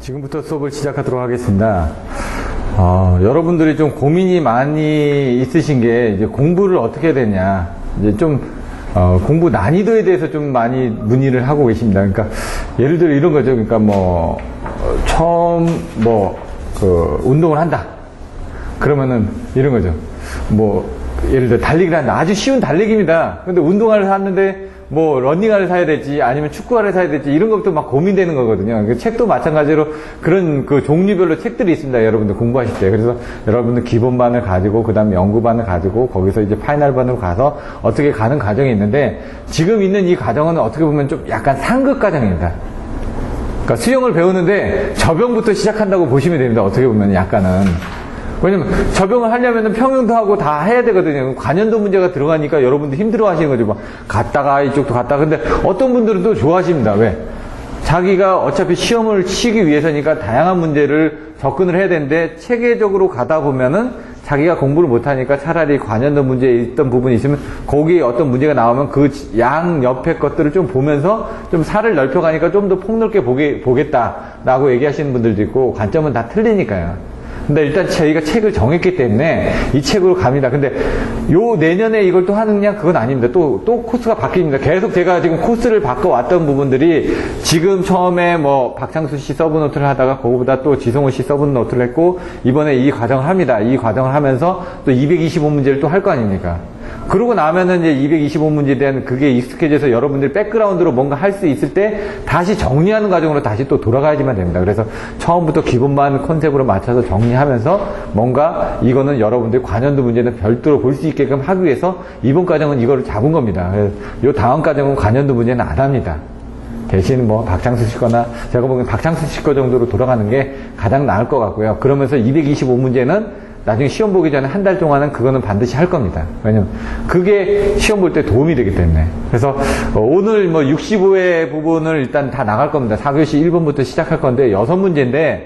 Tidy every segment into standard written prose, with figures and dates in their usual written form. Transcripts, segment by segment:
지금부터 수업을 시작하도록 하겠습니다. 여러분들이 좀 고민이 많이 있으신 게 이제 공부를 어떻게 해야 되냐, 이제 좀 공부 난이도에 대해서 좀 많이 문의를 하고 계십니다. 그러니까 예를 들어 이런 거죠. 그러니까 뭐 처음 운동을 한다. 그러면은 이런 거죠. 뭐 예를 들어 달리기를 한다. 아주 쉬운 달리기입니다. 근데 운동화를 샀는데 뭐 러닝화를 사야 될지 아니면 축구화를 사야 될지 이런 것부터 막 고민되는 거거든요. 책도 마찬가지로 그런 그 종류별로 책들이 있습니다. 여러분들 공부하실 때. 그래서 여러분들 기본반을 가지고 그 다음에 연구반을 가지고 거기서 이제 파이널반으로 가서 어떻게 가는 과정이 있는데, 지금 있는 이 과정은 어떻게 보면 좀 약간 상급 과정입니다. 그러니까 수영을 배우는데 접영부터 시작한다고 보시면 됩니다. 어떻게 보면 약간은. 왜냐면 접영을 하려면 평형도 하고 다 해야 되거든요. 관연도 문제가 들어가니까 여러분들 힘들어 하시는 거죠. 막 갔다가 이쪽도 갔다가. 근데 어떤 분들은 또 좋아하십니다. 왜? 자기가 어차피 시험을 치기 위해서니까 다양한 문제를 접근을 해야 되는데 체계적으로 가다 보면은 자기가 공부를 못하니까 차라리 관연도 문제에 있던 부분이 있으면 거기에 어떤 문제가 나오면 그 양 옆에 것들을 좀 보면서 좀 살을 넓혀가니까 좀 더 폭넓게 보겠다라고 얘기하시는 분들도 있고, 관점은 다 틀리니까요. 근데 일단 저희가 책을 정했기 때문에 이 책으로 갑니다. 근데 요 내년에 이걸 또 하느냐, 그건 아닙니다. 또 코스가 바뀝니다. 계속 제가 지금 코스를 바꿔왔던 부분들이 지금 처음에 뭐 박창수 씨 서브노트를 하다가 그거보다 또 지성호 씨 서브노트를 했고, 이번에 이 과정을 합니다. 이 과정을 하면서 또 225문제를 또 할 거 아닙니까? 그러고 나면은 이제 225문제에 대한 그게 익숙해져서 여러분들 백그라운드로 뭔가 할 수 있을 때 다시 정리하는 과정으로 다시 또 돌아가야지만 됩니다. 그래서 처음부터 기본반 컨셉으로 맞춰서 정리하면서 뭔가 이거는 여러분들 관연도 문제는 별도로 볼 수 있게끔 하기 위해서 이번 과정은 이거를 잡은 겁니다. 요 다음 과정은 관연도 문제는 안 합니다. 대신 뭐 박창수 씨 거나 제가 보기엔 박창수 씨 거 정도로 돌아가는 게 가장 나을 것 같고요. 그러면서 225문제는 나중에 시험 보기 전에 한 달 동안은 그거는 반드시 할 겁니다. 왜냐면 그게 시험 볼 때 도움이 되기 때문에. 그래서 오늘 뭐 65회 부분을 일단 다 나갈 겁니다. 4교시 1번부터 시작할 건데 6문제인데,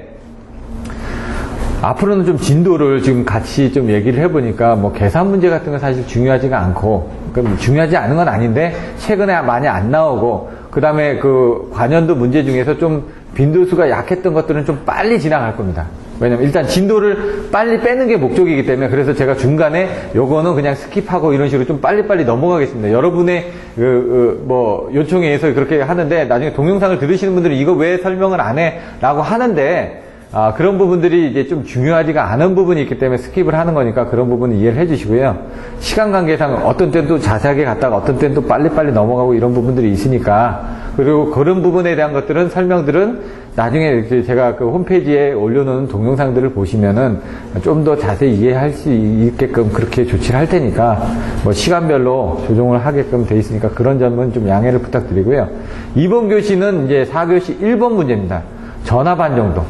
앞으로는 좀 진도를 지금 같이 좀 얘기를 해보니까 뭐 계산 문제 같은 건 사실 중요하지가 않고, 그러니까 중요하지 않은 건 아닌데 최근에 많이 안 나오고, 그 다음에 그 관연도 문제 중에서 좀 빈도수가 약했던 것들은 좀 빨리 지나갈 겁니다. 왜냐면 일단 진도를 빨리 빼는 게 목적이기 때문에. 그래서 제가 중간에 요거는 그냥 스킵하고 이런 식으로 좀 빨리빨리 넘어가겠습니다. 여러분의 요청에 의해서 그렇게 하는데, 나중에 동영상을 들으시는 분들은 이거 왜 설명을 안 해? 라고 하는데, 그런 부분들이 이제 좀 중요하지가 않은 부분이 있기 때문에 스킵을 하는 거니까 그런 부분은 이해를 해 주시고요. 시간 관계상 어떤 때는 또 자세하게 갔다가 어떤 때는 또 빨리빨리 넘어가고 이런 부분들이 있으니까, 그리고 그런 부분에 대한 것들은 설명들은 나중에 제가 그 홈페이지에 올려놓은 동영상들을 보시면은 좀 더 자세히 이해할 수 있게끔 그렇게 조치를 할 테니까, 뭐 시간별로 조정을 하게끔 돼 있으니까 그런 점은 좀 양해를 부탁드리고요. 이번 교시는 이제 4교시 1번 문제입니다. 전압 안정도.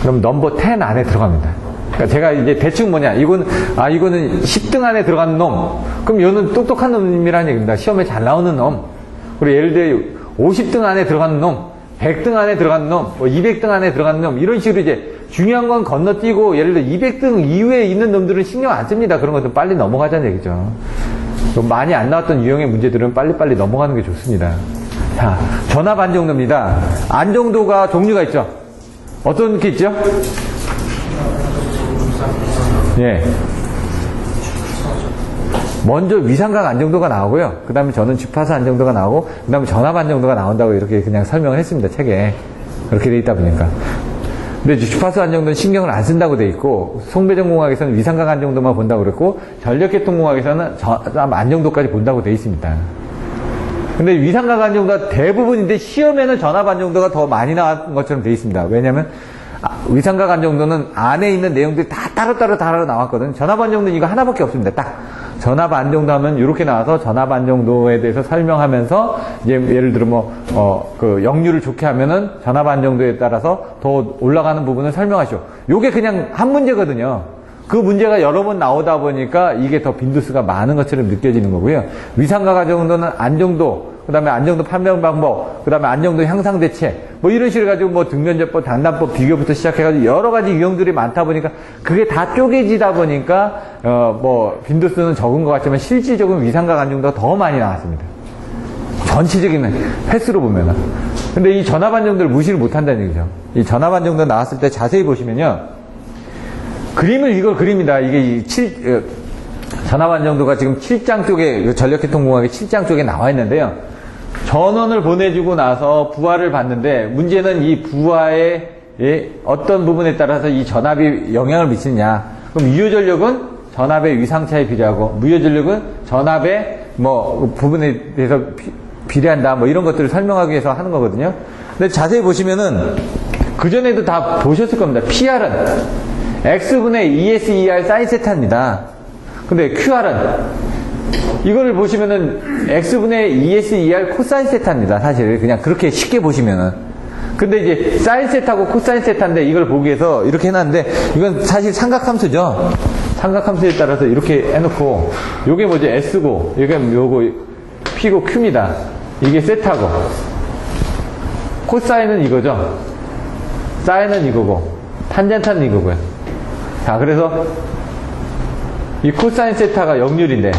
그럼 넘버 10 안에 들어갑니다. 그러니까 제가 이제 대충 이거는 10등 안에 들어가는 놈. 그럼 얘는 똑똑한 놈이라는 얘기입니다. 시험에 잘 나오는 놈. 그리고 예를 들어 50등 안에 들어가는 놈, 100등 안에 들어가는 놈, 200등 안에 들어가는 놈, 이런 식으로 이제 중요한 건 건너뛰고, 예를 들어 200등 이후에 있는 놈들은 신경 안 씁니다. 그런 것도 빨리 넘어가자는 얘기죠. 많이 안 나왔던 유형의 문제들은 빨리빨리 넘어가는 게 좋습니다. 자, 전압 안정도입니다. 안정도가 종류가 있죠. 어떤 게 있죠? 예. 먼저 위상각 안정도가 나오고요. 그 다음에 저는 주파수 안정도가 나오고, 그 다음에 전압 안정도가 나온다고 이렇게 그냥 설명을 했습니다. 책에. 그렇게 돼 있다 보니까. 근데 주파수 안정도는 신경을 안 쓴다고 돼 있고, 송배전공학에서는 위상각 안정도만 본다고 그랬고, 전력계통공학에서는 전압 안정도까지 본다고 돼 있습니다. 근데 위상각 안정도가 대부분인데 시험에는 전압 안정도가 더 많이 나온 것처럼 돼 있습니다. 왜냐면 위상각 안정도는 안에 있는 내용들이 다 따로 나왔거든요. 전압 안정도는 이거 하나밖에 없습니다. 딱 전압 안정도 하면 이렇게 나와서 전압 안정도에 대해서 설명하면서, 이제 예를 들어 그 역류를 좋게 하면은 전압 안정도에 따라서 더 올라가는 부분을 설명하시오. 요게 그냥 한 문제거든요. 그 문제가 여러 번 나오다 보니까 이게 더 빈도수가 많은 것처럼 느껴지는 거고요. 위상각 안정도는 안정도, 그 다음에 안정도 판명 방법, 그 다음에 안정도 향상 대책, 뭐 이런 식으로 해가지고 뭐 등변제법, 단단법, 비교부터 시작해가지고 여러 가지 유형들이 많다 보니까 그게 다 쪼개지다 보니까 빈도수는 적은 것 같지만 실질적으로 위상각 안정도가 더 많이 나왔습니다. 전체적인 횟수로 보면은. 근데 이 전압 안정도를 무시를 못 한다는 얘기죠. 이 전압 안정도 나왔을 때 자세히 보시면요. 그림을 이걸 그립니다. 이게 전압 안정도가 지금 7장 쪽에, 전력계통공학의 7장 쪽에 나와 있는데요. 전원을 보내주고 나서 부하를 받는데, 문제는 이 부하의 어떤 부분에 따라서 이 전압이 영향을 미치느냐. 그럼 유효전력은 전압의 위상차에 비례하고, 무효전력은 전압의 부분에 대해서 비례한다. 이런 것들을 설명하기 위해서 하는 거거든요. 근데 자세히 보시면은, 그전에도 다 보셨을 겁니다. PR은 X분의 ESER 사인 세타입니다. 근데 QR은 이거를 보시면은 X분의 ESER 코사인 세타입니다. 사실 그냥 그렇게 쉽게 보시면은. 근데 이제 사인 세타고 코사인 세타인데 이걸 보기 위해서 이렇게 해놨는데 이건 사실 삼각함수죠. 삼각함수에 따라서 이렇게 해놓고 요게 뭐지? S고 요거 P고 Q입니다. 이게 세타고 코사인은 이거죠. 사인은 이거고 탄젠타는 이거고요. 자, 그래서 이 코사인 세타가 0률인데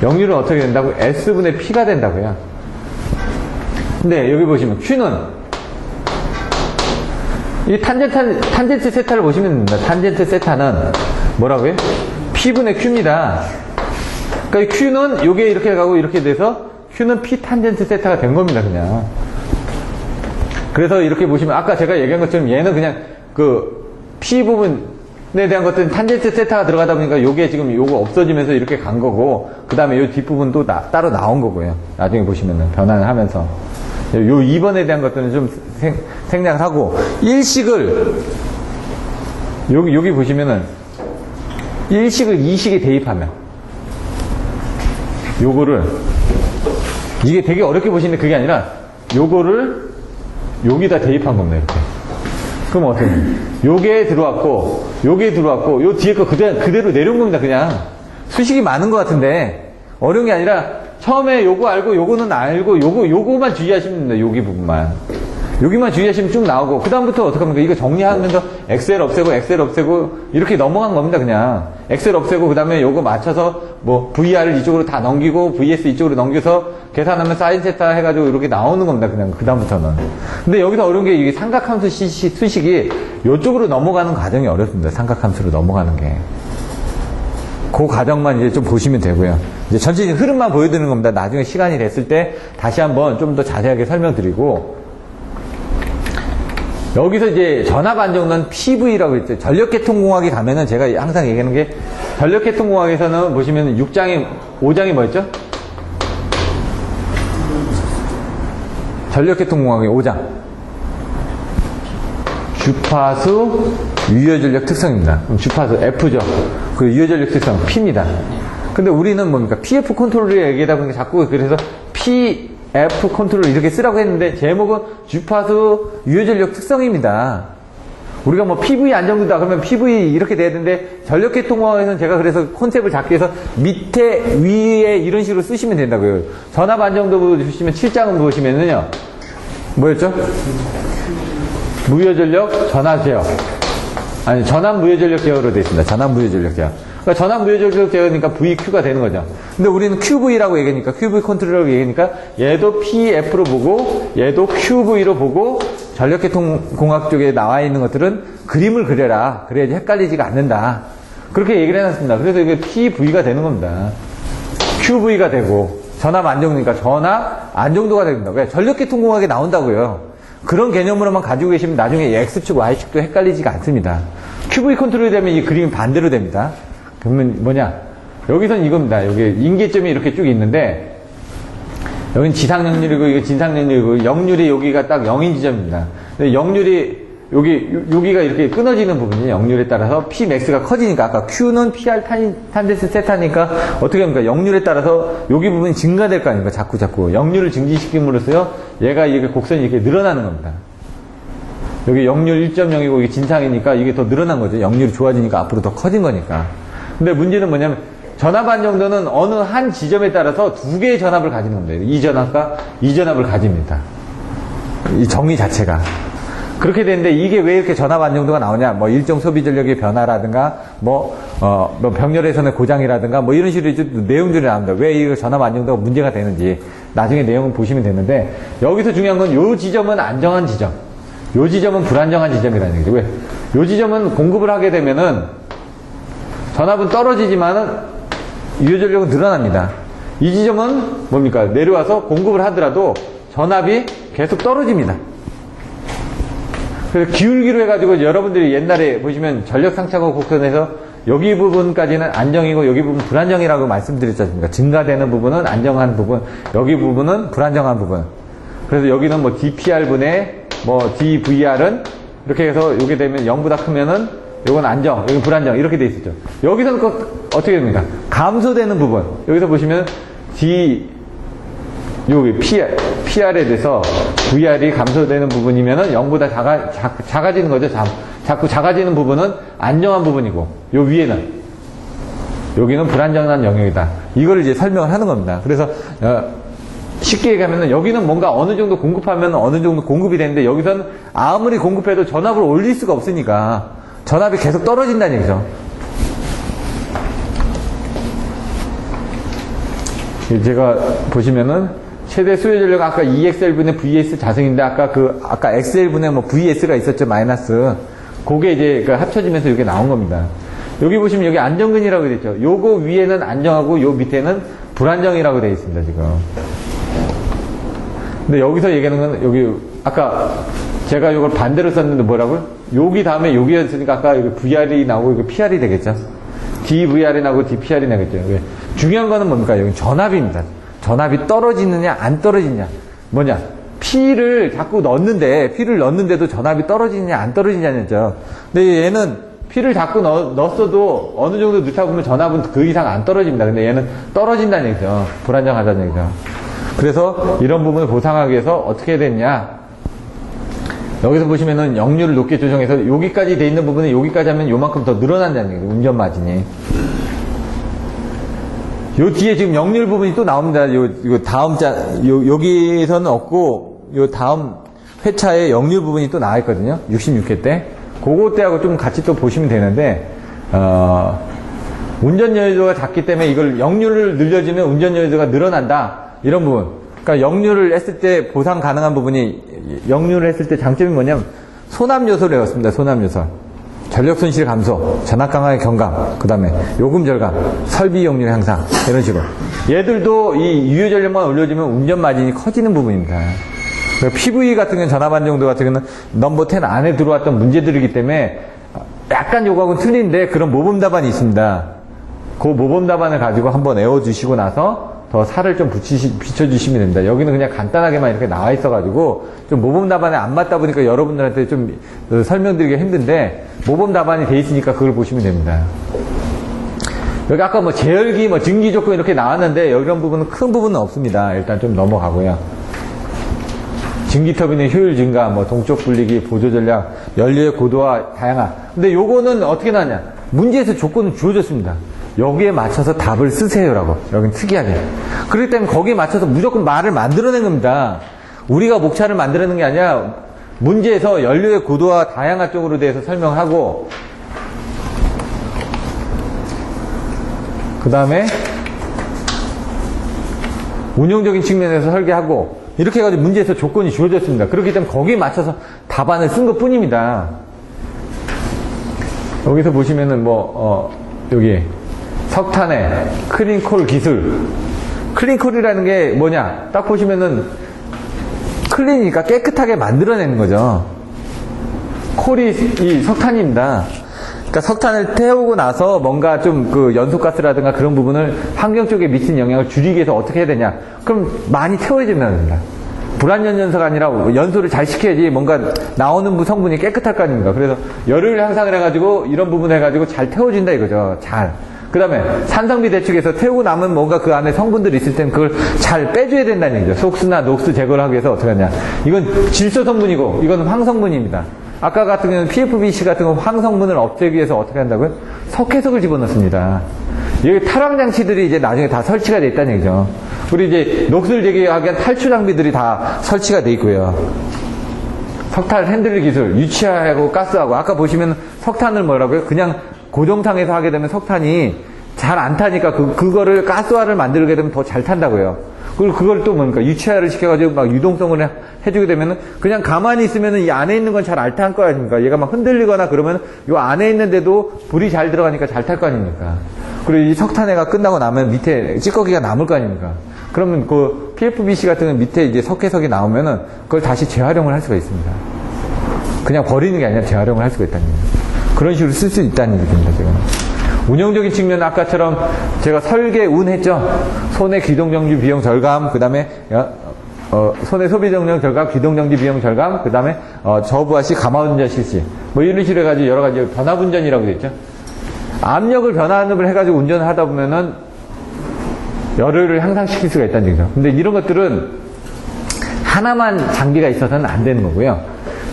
0률은 어떻게 된다고? S분의 P가 된다고요. 근데 여기 보시면 Q는 이 탄젠트 세타를 보시면 됩니다. 탄젠트 세타는 뭐라고요? P분의 Q입니다. 그러니까 이 Q는 요게 이렇게 가고 이렇게 돼서 Q는 P 탄젠트 세타가 된 겁니다. 그냥. 그래서 이렇게 보시면 아까 제가 얘기한 것처럼 얘는 그냥 그 P 부분에 대한 것들은 탄젠트 세타가 들어가다 보니까 요게 지금 요거 없어지면서 이렇게 간 거고 그 다음에 요 뒷부분도 따로 나온 거고요. 나중에 보시면은 변환을 하면서 요 2번에 대한 것들은 좀 생략을 하고 일식을 여기 보시면은 일식을 2식에 대입하면 요거를 이게 되게 어렵게 보시는데 그게 아니라 요거를 여기다 대입한 겁니다. 이렇게. 그럼 어떻게 돼요? 요게 들어왔고 요게 들어왔고 요 뒤에 거 그대로 내려온 겁니다. 그냥 수식이 많은 것 같은데 어려운 게 아니라 처음에 요거 알고 요거는 알고 요거만 주의하시면 됩니다. 여기 부분만 여기만 주의하시면 쭉 나오고 그 다음부터 어떻게 합니까? 이거 정리하면서 엑셀 없애고 이렇게 넘어간 겁니다. 그냥 엑셀 없애고 그 다음에 요거 맞춰서 VR을 이쪽으로 다 넘기고 VS 이쪽으로 넘겨서 계산하면 사인 세타 해가지고 이렇게 나오는 겁니다. 그냥 그 다음부터는. 근데 여기서 어려운 게 이게 삼각함수 수식이 요쪽으로 넘어가는 과정이 어렵습니다. 삼각함수로 넘어가는 게. 그 과정만 이제 좀 보시면 되고요. 이제 전체적인 흐름만 보여드리는 겁니다. 나중에 시간이 됐을 때 다시 한번 좀 더 자세하게 설명드리고 여기서 이제 전압 안정도는 PV라고 했죠. 전력계통공학에 가면은 제가 항상 얘기하는 게 전력계통공학에서는 보시면 5장이 뭐였죠? 전력계통공학의 5장. 주파수 유효전력 특성입니다. 그럼 주파수 F죠. 그 유효전력 특성 P입니다. 근데 우리는 뭡니까? PF 컨트롤을 얘기하다 보니까 자꾸 그래서 PF 컨트롤 이렇게 쓰라고 했는데 제목은 주파수 유효전력 특성입니다. 우리가 PV 안정도다 그러면 PV 이렇게 돼야 되는데 전력계통공학에서는 제가 그래서 컨셉을 잡기 위해서 밑에 위에 이런 식으로 쓰시면 된다고요. 전압 안정도 보시면 7장은 보시면은요. 뭐였죠? 무효전력 전압 제어. 아니 전압 무효전력 제어로 되어 있습니다. 전압 무효전력 제어. 그러니까 전압 무효전력 제어니까 VQ가 되는 거죠. 근데 우리는 QV라고 얘기하니까 QV 컨트롤이라고 얘기하니까 얘도 PF로 보고 얘도 QV로 보고 전력계통공학 쪽에 나와 있는 것들은 그림을 그려라. 그래야지 헷갈리지가 않는다. 그렇게 얘기를 해놨습니다. 그래서 이게 PV가 되는 겁니다. QV가 되고 전압 안정도니까 전압 안정도가 됩니다. 왜? 전력계통공학에 나온다고요. 그런 개념으로만 가지고 계시면 나중에 X축, Y축도 헷갈리지가 않습니다. QV 컨트롤이 되면 이 그림이 반대로 됩니다. 그러면 뭐냐? 여기선 이겁니다. 여기 인계점이 이렇게 쭉 있는데 여긴 지상역률이고 이거 진상역률이고 역률이 여기가 딱 0인 지점입니다. 근데 역률이 여기가 이렇게 끊어지는 부분이 역률에 따라서 Pmax가 커지니까 아까 Q는 PR 탄젠트 세타니까 어떻게 합니까? 역률에 따라서 여기 부분이 증가될 거 아닙니까? 자꾸 역률을 증지시킴으로써요 얘가 이게 곡선이 이렇게 늘어나는 겁니다. 여기 역률 1.0이고 이게 진상이니까 이게 더 늘어난 거죠. 역률이 좋아지니까 앞으로 더 커진 거니까. 근데 문제는 뭐냐면 전압 안정도는 어느 한 지점에 따라서 두 개의 전압을 가지는 겁니다. 이 전압과 이 전압을 가집니다. 이 정의 자체가. 그렇게 되는데 이게 왜 이렇게 전압 안정도가 나오냐? 뭐 일정 소비 전력의 변화라든가 뭐 병렬에서는 고장이라든가 뭐 이런 식으로 내용들이 나옵니다. 왜 이거 전압 안정도가 문제가 되는지 나중에 내용을 보시면 되는데 여기서 중요한 건 요 지점은 안정한 지점, 요 지점은 불안정한 지점이라는 얘기죠. 왜? 요 지점은 공급을 하게 되면은 전압은 떨어지지만은 유효 전력은 늘어납니다. 이 지점은 뭡니까? 내려와서 공급을 하더라도 전압이 계속 떨어집니다. 그래서 기울기로 해가지고 여러분들이 옛날에 보시면 전력 상차고 곡선에서 여기 부분까지는 안정이고 여기 부분 불안정이라고 말씀드렸지 않습니까? 증가되는 부분은 안정한 부분, 여기 부분은 불안정한 부분. 그래서 여기는 뭐 DPR분의 뭐 DVR은 이렇게 해서 이게 되면 0보다 크면은 요건 안정, 여기 불안정 이렇게 돼 있었죠. 여기서는 어떻게 됩니까? 감소되는 부분. 여기서 보시면 여기 PR에 대해서 VR이 감소되는 부분이면은 0보다 작아지는 거죠. 자꾸 작아지는 부분은 안정한 부분이고, 요 위에는, 여기는 불안정한 영역이다. 이걸 이제 설명을 하는 겁니다. 그래서, 쉽게 얘기하면은 여기는 뭔가 어느 정도 공급하면 어느 정도 공급이 되는데 여기서는 아무리 공급해도 전압을 올릴 수가 없으니까 전압이 계속 떨어진다는 얘기죠. 제가 보시면은 최대 수요 전력 아까 EXL분의 VS 자승인데 아까 XL분의 뭐 VS가 있었죠. 마이너스. 그게 이제 합쳐지면서 이게 나온 겁니다. 여기 보시면 여기 안정근이라고 되어 있죠. 요거 위에는 안정하고 요 밑에는 불안정이라고 되어 있습니다. 지금. 근데 여기서 얘기하는 건 여기 아까 제가 이걸 반대로 썼는데 뭐라고요? 여기 다음에 여기였으니까 아까 여기 VR이 나오고 이거 PR이 되겠죠. DVR이 나오고 DPR이 나겠죠. 왜? 중요한 거는 뭡니까? 여기 전압입니다. 전압이 떨어지느냐 안 떨어지느냐. 뭐냐? P를 자꾸 P를 넣는데도 전압이 떨어지느냐 안 떨어지느냐죠. 근데 얘는 P를 자꾸 넣었어도 어느 정도 넣다 보면 전압은 그 이상 안 떨어집니다. 근데 얘는 떨어진다는 얘기죠. 불안정하다는 얘기죠. 그래서 이런 부분을 보상하기 위해서 어떻게 해야 되냐? 여기서 보시면은 역류를 높게 조정해서 여기까지 돼 있는 부분은 여기까지 하면 요만큼 더 늘어난다는 얘기죠. 운전 마진이. 요 뒤에 지금 역률 부분이 또 나옵니다. 이거 다음 여기서는 없고, 요 다음 회차에 역률 부분이 또 나와 있거든요. 66회 때. 그거 때하고 좀 같이 또 보시면 되는데, 운전 여유도가 작기 때문에 이걸 역률을 늘려주면 운전 여유도가 늘어난다. 이런 부분. 그러니까 역률을 했을 때 보상 가능한 부분이, 역률을 했을 때 장점이 뭐냐면, 소남 요소를 외웠습니다. 소남 요소. 전력 손실 감소, 전압 강화의 경감, 그 다음에 요금 절감, 설비 이용률 향상, 이런 식으로. 얘들도 이 유효 전력만 올려주면 운전 마진이 커지는 부분입니다. PV 같은 경우는 전압 안정도 같은 경우는 넘버 10 안에 들어왔던 문제들이기 때문에 약간 요거하고는 틀린데 그런 모범 답안이 있습니다. 그 모범 답안을 가지고 한번 외워주시고 나서 더 살을 좀 비춰주시면 됩니다. 여기는 그냥 간단하게만 이렇게 나와 있어가지고 좀 모범 답안에 안 맞다 보니까 여러분들한테 좀 설명드리기가 힘든데 모범 답안이 돼 있으니까 그걸 보시면 됩니다. 여기 아까 뭐 제열기, 뭐 증기 조건 이렇게 나왔는데 이런 부분은 큰 부분은 없습니다. 일단 좀 넘어가고요. 증기 터빈의 효율 증가, 뭐 동쪽 분리기, 보조 전략, 연료의 고도와 다양화. 근데 요거는 어떻게 나왔냐? 문제에서 조건은 주어졌습니다. 여기에 맞춰서 답을 쓰세요라고. 여긴 특이하게. 그렇기 때문에 거기에 맞춰서 무조건 말을 만들어낸 겁니다. 우리가 목차를 만들어낸 게 아니라 문제에서 연료의 고도와 다양화 쪽으로 대해서 설명하고 그 다음에 운용적인 측면에서 설계하고 이렇게 해가지고 문제에서 조건이 주어졌습니다. 그렇기 때문에 거기에 맞춰서 답안을 쓴 것 뿐입니다. 여기서 보시면은 여기 석탄의 클린콜 기술. 클린콜이라는 게 뭐냐? 딱 보시면은 클린이니까 깨끗하게 만들어내는 거죠. 콜이 이 석탄입니다. 그러니까 석탄을 태우고 나서 뭔가 좀 그 연소가스라든가 그런 부분을 환경 쪽에 미치는 영향을 줄이기 위해서 어떻게 해야 되냐? 그럼 많이 태워야 된답니다. 불완전 연소가 아니라 연소를 잘 시켜야지 뭔가 나오는 성분이 깨끗할 거 아닙니까? 그래서 열을 향상을 해가지고 이런 부분 해가지고 잘 태워준다 이거죠. 잘. 그 다음에 산성비 대축에서 태우고 나면 뭔가 그 안에 성분들이 있을 때는 그걸 잘 빼줘야 된다는 얘기죠. 속수나 녹수 제거를 하기 위해서 어떻게 하냐. 이건 질소 성분이고 이건 황성분입니다. 아까 같은 경우는 PFBC 같은 경우 황성분을 없애기 위해서 어떻게 한다고요? 석회석을 집어넣습니다. 여기 탈황 장치들이 이제 나중에 다 설치가 돼 있다는 얘기죠. 그리고 이제 녹수를 제거하기 위한 탈출 장비들이 다 설치가 돼 있고요. 석탄 핸들 기술, 유치하고 가스하고, 아까 보시면 석탄을 뭐라고요? 그냥 고정상에서 하게 되면 석탄이 잘 안 타니까 그거를 가스화를 만들게 되면 더 잘 탄다고요. 그리고 그걸 또 뭡니까? 유치화를 시켜가지고 막 유동성을 해주게 되면은 그냥 가만히 있으면은 이 안에 있는 건 잘 안 탈 거 아닙니까? 얘가 막 흔들리거나 그러면 요 안에 있는데도 불이 잘 들어가니까 잘 탈 거 아닙니까? 그리고 이 석탄해가 끝나고 나면 밑에 찌꺼기가 남을 거 아닙니까? 그러면 그 PFBC 같은 건 밑에 이제 석회석이 나오면은 그걸 다시 재활용을 할 수가 있습니다. 그냥 버리는 게 아니라 재활용을 할 수가 있다는 얘기예요. 그런 식으로 쓸 수 있다는 얘기입니다, 지금. 운영적인 측면은 아까처럼 제가 설계 운했죠. 손해 기동정지 비용 절감, 그 다음에 손해 소비 정량 절감, 기동정지 비용 절감, 그 다음에 저부하 시 가마운전 실시, 뭐 이런 식으로 해가지고 여러 가지 변압운전이라고 되어 있죠. 압력을 변압을 해가지고 운전을 하다 보면은 열을 향상시킬 수가 있다는 얘기죠. 근데 이런 것들은 하나만 장비가 있어서는 안 되는 거고요.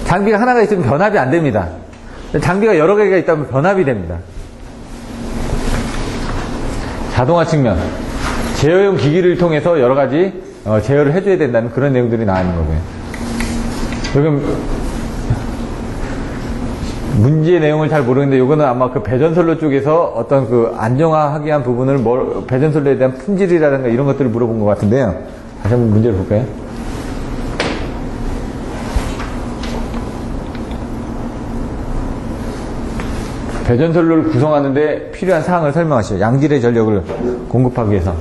장비가 하나가 있으면 변압이 안 됩니다. 장비가 여러 개가 있다면 변압이 됩니다. 자동화 측면, 제어용 기기를 통해서 여러 가지 제어를 해줘야 된다는 그런 내용들이 나와 있는 거고요. 지금 문제의 내용을 잘 모르겠는데 이거는 아마 그 배전선로 쪽에서 어떤 그 안정화하기 위한 부분을 배전선로에 대한 품질이라든가 이런 것들을 물어본 것 같은데요. 다시 한번 문제를 볼까요? 배전선로를 구성하는데 필요한 사항을 설명하시죠. 양질의 전력을 공급하기 위해서.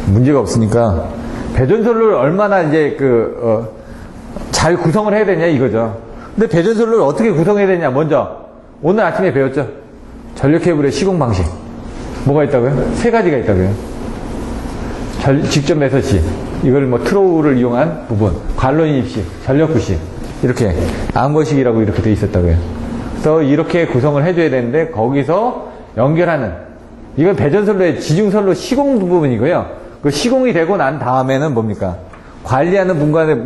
문제가 없으니까 배전선로를 얼마나 이제 잘 구성을 해야 되냐 이거죠. 근데 배전선로를 어떻게 구성해야 되냐. 먼저 오늘 아침에 배웠죠. 전력 케이블의 시공 방식. 뭐가 있다고요? 세 가지가 있다고요. 직접 매설시, 이걸 뭐 트로우를 이용한 부분, 관론 입식, 전력 구식, 이렇게 암거식이라고 이렇게 돼 있었다고요. 그래서 이렇게 구성을 해줘야 되는데 거기서 연결하는, 이건 배전선로의 지중선로 시공 부분이고요. 그 시공이 되고 난 다음에는 뭡니까? 관리하는 분간에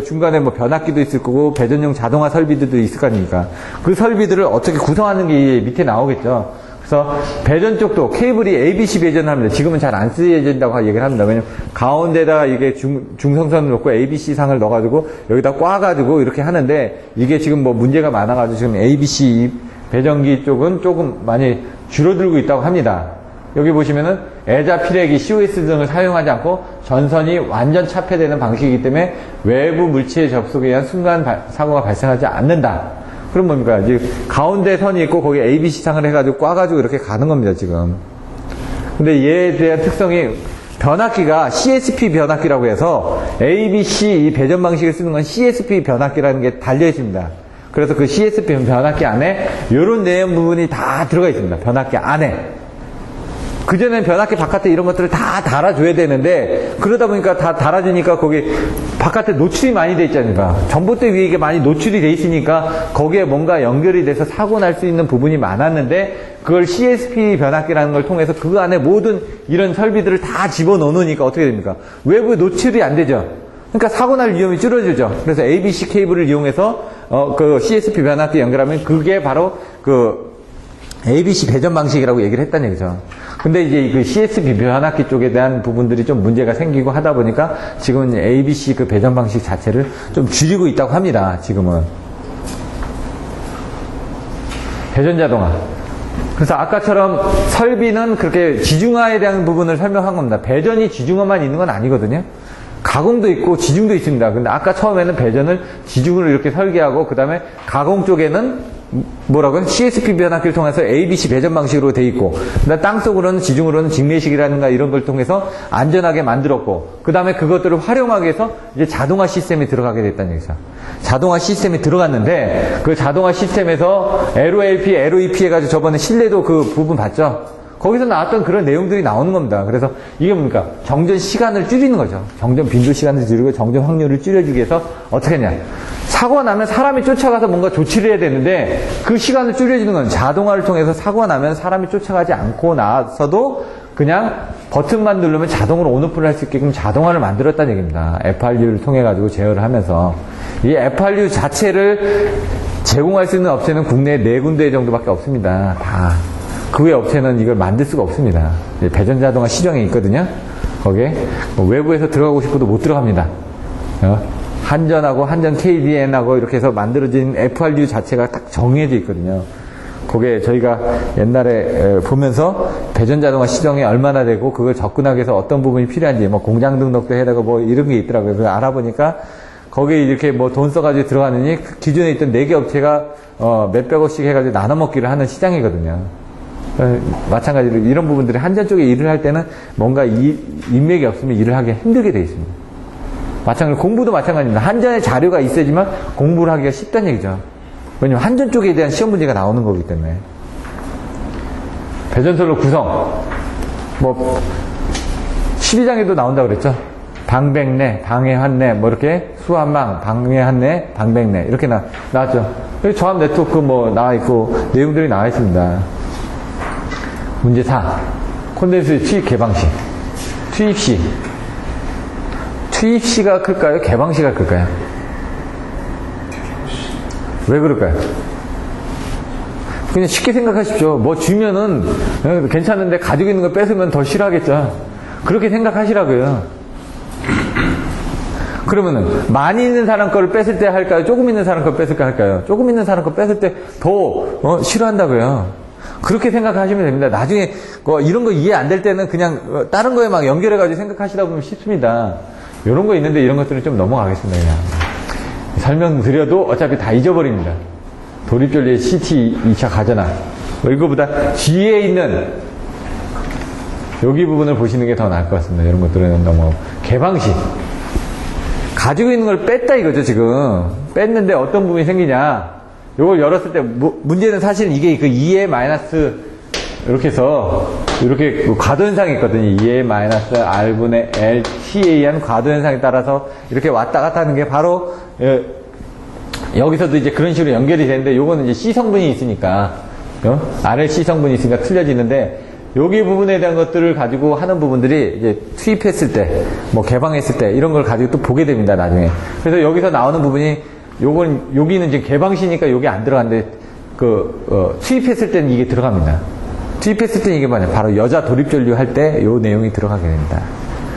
중간에 변압기도 있을 거고 배전용 자동화 설비들도 있을 거 아닙니까? 그 설비들을 어떻게 구성하는 게 밑에 나오겠죠. 그래서 배전 쪽도 케이블이 ABC 배전을 합니다. 지금은 잘 안 쓰여진다고 얘기를 합니다. 왜냐면 가운데다가 이게 중성선을 놓고 ABC 상을 넣어가지고 여기다 꽈가지고 이렇게 하는데 이게 지금 문제가 많아가지고 지금 ABC 배전기 쪽은 조금 많이 줄어들고 있다고 합니다. 여기 보시면은 애자, 피레기, COS 등을 사용하지 않고 전선이 완전 차폐되는 방식이기 때문에 외부 물체의 접속에 의한 순간 사고가 발생하지 않는다. 그럼 뭡니까? 이제 가운데 선이 있고 거기에 ABC상을 해가지고 꽈가지고 이렇게 가는 겁니다, 지금. 근데 얘에 대한 특성이 변압기가 CSP 변압기라고 해서 ABC 이 배전 방식을 쓰는 건 CSP 변압기라는 게 달려 있습니다. 그래서 그 CSP 변압기 안에 이런 내용 부분이 다 들어가 있습니다. 변압기 안에. 그전엔 변압기 바깥에 이런 것들을 다 달아줘야 되는데 그러다 보니까 다 달아주니까 거기 바깥에 노출이 많이 돼 있잖아요. 전봇대 위에 이게 많이 노출이 돼 있으니까 거기에 뭔가 연결이 돼서 사고 날 수 있는 부분이 많았는데 그걸 CSP 변압기라는 걸 통해서 그 안에 모든 이런 설비들을 다 집어넣으니까 어떻게 됩니까? 외부에 노출이 안 되죠. 그러니까 사고 날 위험이 줄어들죠. 그래서 ABC 케이블을 이용해서 그 CSP 변압기 연결하면 그게 바로 그 ABC 배전 방식이라고 얘기를 했다는 얘기죠. 근데 이제 그 CSP 변압기 쪽에 대한 부분들이 좀 문제가 생기고 하다 보니까 지금은 ABC 그 배전 방식 자체를 좀 줄이고 있다고 합니다. 지금은. 배전 자동화. 그래서 아까처럼 설비는 그렇게 지중화에 대한 부분을 설명한 겁니다. 배전이 지중화만 있는 건 아니거든요. 가공도 있고 지중도 있습니다. 근데 아까 처음에는 배전을 지중으로 이렇게 설계하고 그 다음에 가공 쪽에는 뭐라고요? CSP 변압기를 통해서 ABC 배전 방식으로 돼 있고 그다음 땅속으로는 지중으로는 직매식이라든가 이런 걸 통해서 안전하게 만들었고 그 다음에 그것들을 활용하기 위해서 이제 자동화 시스템이 들어가게 됐다는 얘기죠. 자동화 시스템이 들어갔는데 그 자동화 시스템에서 LOLP, LOEP 해가지고 저번에 신뢰도 그 부분 봤죠? 거기서 나왔던 그런 내용들이 나오는 겁니다. 그래서 이게 뭡니까? 정전 시간을 줄이는 거죠. 정전 빈도 시간을 줄이고 정전 확률을 줄여주기 위해서 어떻게 했냐? 사고가 나면 사람이 쫓아가서 뭔가 조치를 해야 되는데 그 시간을 줄여주는 건 자동화를 통해서 사고가 나면 사람이 쫓아가지 않고 나서도 그냥 버튼만 누르면 자동으로 온오프를 할 수 있게끔 자동화를 만들었다는 얘기입니다. FRU를 통해 가지고 제어를 하면서 이 FRU 자체를 제공할 수 있는 업체는 국내에 4군데 정도밖에 없습니다. 다. 그 외 업체는 이걸 만들 수가 없습니다. 배전 자동화 시정에 있거든요. 거기에 외부에서 들어가고 싶어도 못 들어갑니다. 한전하고 한전 KDN하고 이렇게 해서 만들어진 FRU 자체가 딱 정해져 있거든요. 그게 저희가 옛날에 보면서 대전자동화 시정이 얼마나 되고 그걸 접근하기 위해서 어떤 부분이 필요한지 뭐 공장 등록도 해야 되고 뭐 이런 게 있더라고요. 그래서 알아보니까 거기에 이렇게 뭐 돈 써가지고 들어가느니 그 기존에 있던 4개 업체가 몇백억씩 해가지고 나눠 먹기를 하는 시장이거든요. 마찬가지로 이런 부분들이 한전 쪽에 일을 할 때는 뭔가 인맥이 없으면 일을 하기 힘들게 되어 있습니다. 마찬가지로 공부도 마찬가지입니다. 한전의 자료가 있어야지만 공부를 하기가 쉽다는 얘기죠. 왜냐면 한전 쪽에 대한 시험 문제가 나오는 거기 때문에. 배전선로 구성. 뭐 12장에도 나온다고 그랬죠. 방백내, 방해환내, 뭐 이렇게 수한망, 방해환내, 방백내 이렇게 나왔죠. 여기 조합 네트워크 뭐 나와 있고 내용들이 나와 있습니다. 문제 4. 콘덴스 투입 개방시. 투입시. 투입시가 클까요? 개방시가 클까요? 왜 그럴까요? 그냥 쉽게 생각하십시오. 뭐 주면은 괜찮은데 가지고 있는 거 뺏으면 더 싫어하겠죠. 그렇게 생각하시라고요. 그러면은 많이 있는 사람 거를 뺏을 때 할까요? 조금 있는 사람 거 뺏을 까 할까요? 조금 있는 사람 거 뺏을 때 더 싫어한다고요. 그렇게 생각하시면 됩니다. 나중에 이런 거 이해 안 될 때는 그냥 다른 거에 막 연결해가지고 생각하시다 보면 쉽습니다. 이런 거 있는데 이런 것들은 좀 넘어가겠습니다. 그냥. 설명드려도 어차피 다 잊어버립니다. 도립전리의 CT 2차 가전화. 이거보다 뒤에 있는 여기 부분을 보시는 게 더 나을 것 같습니다. 이런 것들은 너무 개방식. 가지고 있는 걸 뺐다 이거죠, 지금. 뺐는데 어떤 부분이 생기냐. 이걸 열었을 때 문제는 사실은 이게 그 2의 마이너스 이렇게 해서 이렇게 과도현상이 있거든요. 2의 마이너스 R분의 L T에 의한 과도현상에 따라서 이렇게 왔다 갔다 하는 게 바로 여기서도 이제 그런 식으로 연결이 되는데 요거는 이제 C 성분이 있으니까 RLC 성분이 있으니까 틀려지는데 여기 부분에 대한 것들을 가지고 하는 부분들이 이제 투입했을 때, 뭐 개방했을 때 이런 걸 가지고 또 보게 됩니다, 나중에. 그래서 여기서 나오는 부분이 여기는 지금 개방시니까 여기 안 들어가는데 투입했을 때는 이게 들어갑니다. 투입했을 때는 이게 뭐냐, 바로 여자 도립전류 할 때 요 내용이 들어가게 됩니다.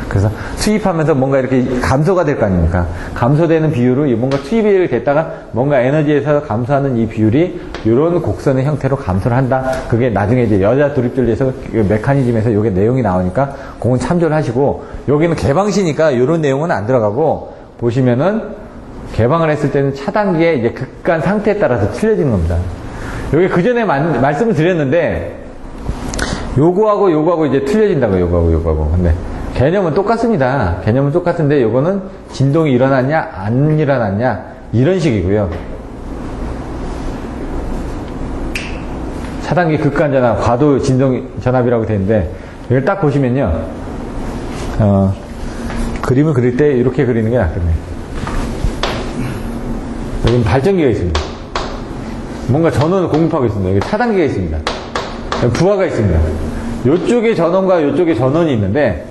그래서 투입하면서 뭔가 이렇게 감소가 될 거 아닙니까? 감소되는 비율을 뭔가 투입이 됐다가 뭔가 에너지에서 감소하는 이 비율이 이런 곡선의 형태로 감소를 한다. 그게 나중에 이제 여자 도립전류에서 메커니즘에서 이게 내용이 나오니까 그건 참조를 하시고, 여기는 개방시니까 이런 내용은 안 들어가고, 보시면은 개방을 했을 때는 차단기의 이제 극간 상태에 따라서 틀려지는 겁니다. 여기 그 전에 말씀을 드렸는데 요거하고 이제 틀려진다고, 요거하고. 근데 개념은 똑같습니다. 개념은 똑같은데 요거는 진동이 일어났냐 안 일어났냐 이런 식이고요. 차단기 극간전압, 과도 진동 전압이라고 되어 있는데 이걸 딱 보시면요, 그림을 그릴 때 이렇게 그리는 게 낫거든요. 여기는 발전기가 있습니다. 뭔가 전원을 공급하고 있습니다. 여기 차단기가 있습니다. 부하가 있습니다. 이쪽에 전원과 이쪽에 전원이 있는데,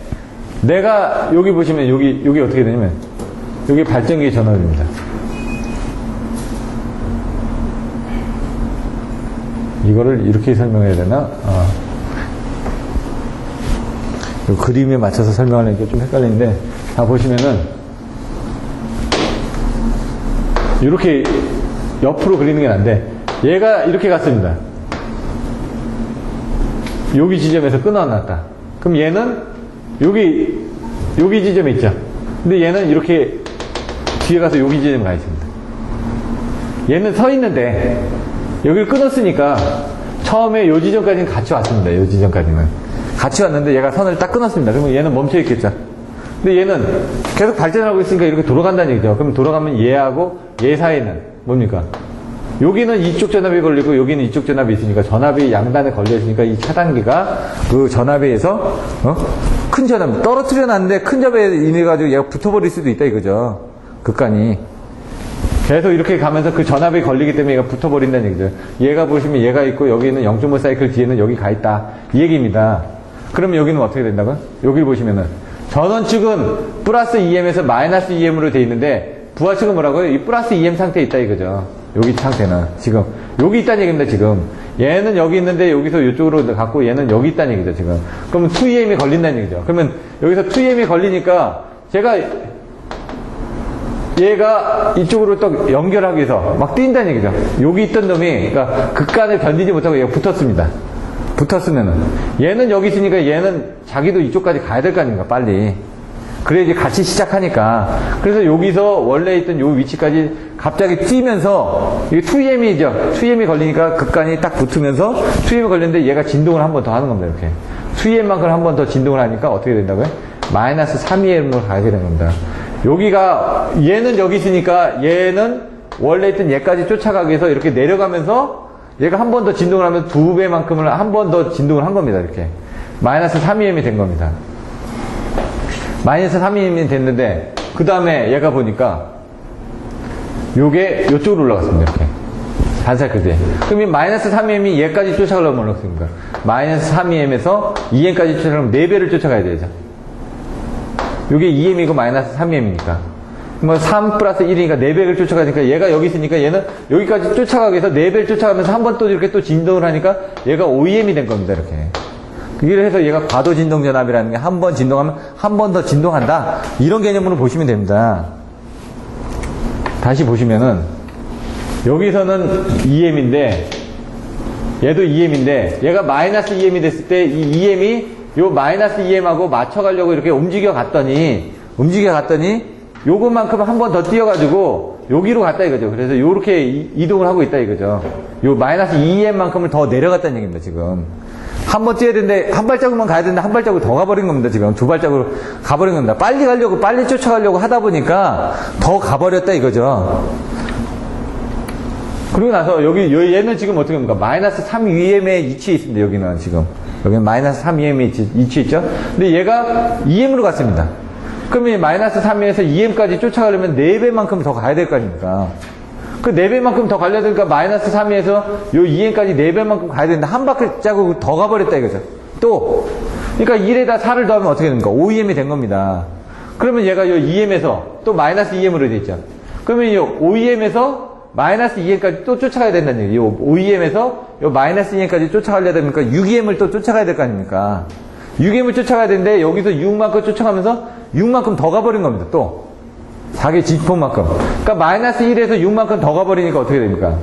내가 여기 보시면 여기 어떻게 되냐면 여기 발전기의 전원입니다. 이거를 이렇게 설명해야 되나? 그림에 맞춰서 설명하려니까 좀 헷갈리는데, 다 보시면은 이렇게 옆으로 그리는 게 난데, 얘가 이렇게 갔습니다. 여기 지점에서 끊어놨다. 그럼 얘는 여기 지점에 있죠. 근데 얘는 이렇게 뒤에 가서 여기 지점에 가 있습니다. 얘는 서 있는데 여기를 끊었으니까 처음에 요 지점까지는 같이 왔습니다. 요 지점까지는 같이 왔는데 얘가 선을 딱 끊었습니다. 그러면 얘는 멈춰 있겠죠. 근데 얘는 계속 발전하고 있으니까 이렇게 돌아간다는 얘기죠. 그럼 돌아가면 얘하고 얘 사이는 뭡니까? 여기는 이쪽 전압이 걸리고 여기는 이쪽 전압이 있으니까 전압이 양단에 걸려 있으니까 이 차단기가 그 전압에 의해서 큰 전압 떨어뜨려 놨는데 큰 전압에 인해 가지고 얘가 붙어버릴 수도 있다 이거죠. 극간이 계속 이렇게 가면서 그 전압이 걸리기 때문에 얘가 붙어버린다는 얘기죠. 얘가 보시면 얘가 있고 여기는 0.5 사이클 뒤에는 여기 가 있다 이 얘기입니다. 그러면 여기는 어떻게 된다고요? 여기를 보시면은 전원 측은 플러스 EM에서 마이너스 EM으로 돼 있는데 부하 측은 뭐라고요? 이 플러스 EM 상태에 있다 이거죠. 여기 상태는 지금 여기 있다는 얘기입니다. 지금 얘는 여기 있는데 여기서 이쪽으로 갖고 얘는 여기 있다는 얘기죠. 지금 그러면 2EM이 걸린다는 얘기죠. 그러면 여기서 2EM이 걸리니까 제가 얘가 이쪽으로 또 연결하기 위해서 막 뛴다는 얘기죠. 여기 있던 놈이, 그러니까 극간을 견디지 못하고 얘가 붙었습니다. 붙었으면은. 얘는 여기 있으니까 얘는 자기도 이쪽까지 가야 될 거 아닙니까, 빨리. 그래야지 같이 시작하니까. 그래서 여기서 원래 있던 요 위치까지 갑자기 뛰면서, 이게 2EM이죠. 2EM이 걸리니까 극간이 딱 붙으면서 2EM이 걸렸는데 얘가 진동을 한 번 더 하는 겁니다, 이렇게. 2EM만큼 한 번 더 진동을 하니까 어떻게 된다고요? 마이너스 3EM으로 가게 되는 겁니다. 여기가, 얘는 여기 있으니까 얘는 원래 있던 얘까지 쫓아가기 위해서 이렇게 내려가면서 얘가 한 번 더 진동을 하면 2배만큼을 한 번 더 진동을 한 겁니다, 이렇게. 마이너스 3EM이 된 겁니다. 마이너스 3EM이 됐는데, 그 다음에 얘가 보니까, 요게 요쪽으로 올라갔습니다, 이렇게. 반사이클 뒤에. 그럼 이 마이너스 3EM이 얘까지 쫓아가려면 어떻습니까? 마이너스 3EM에서 2M까지 쫓아가려면 4배를 쫓아가야 되죠. 요게 2M이고 마이너스 3M이니까. 뭐 3 플러스 1이니까 4배를 쫓아가니까 얘가 여기 있으니까 얘는 여기까지 쫓아가기 위해서 4배를 쫓아가면서 한 번 또 이렇게 또 진동을 하니까 얘가 5EM이 된 겁니다, 이렇게. 그래서 얘가 과도 진동 전압이라는 게 한 번 진동하면 한 번 더 진동한다. 이런 개념으로 보시면 됩니다. 다시 보시면은 여기서는 2M인데 얘도 2M인데 얘가 마이너스 2M이 됐을 때 이 2M이 요 마이너스 2M하고 맞춰가려고 이렇게 움직여 갔더니 요것만큼 한 번 더 뛰어가지고 여기로 갔다 이거죠. 그래서 요렇게 이동을 하고 있다 이거죠. 요 마이너스 2M만큼을 더 내려갔다는 얘기입니다, 지금. 한 번 뛰어야 되는데, 한 발자국만 가야 되는데, 한 발자국 더 가버린 겁니다, 지금. 2발자국으로 가버린 겁니다. 빨리 가려고, 빨리 쫓아가려고 하다 보니까 더 가버렸다 이거죠. 그리고 나서 여기, 얘는 지금 어떻게 합니까? 마이너스 3EM에 위치해 있습니다, 여기는 지금. 여기는 마이너스 3EM에 위치해 있죠? 근데 얘가 2M으로 갔습니다. 그러면 마이너스 3에서 2M까지 쫓아가려면 4배만큼 더 가야 될 거 아닙니까? 그 4배만큼 더 가려야 되니까 마이너스 3에서 요 2M까지 4배만큼 가야 되는데 한 발자국 더 가버렸다 이거죠. 또, 그러니까 1에다 4를 더하면 어떻게 됩니까? 5EM이 된 겁니다. 그러면 얘가 요 2M에서 또 마이너스 2M으로 돼 있죠. 그러면 이 5EM에서 마이너스 2M까지 또 쫓아가야 된다는 얘기예요. 요 5EM에서 요 마이너스 2M까지 쫓아가려야 됩니까? 6EM을 또 쫓아가야 될 거 아닙니까? 6M을 쫓아가야 되는데 여기서 6만큼 쫓아가면서 6만큼 더 가버린 겁니다. 또. 자기 지표만큼. 그러니까 마이너스 1에서 6만큼 더 가버리니까 어떻게 됩니까?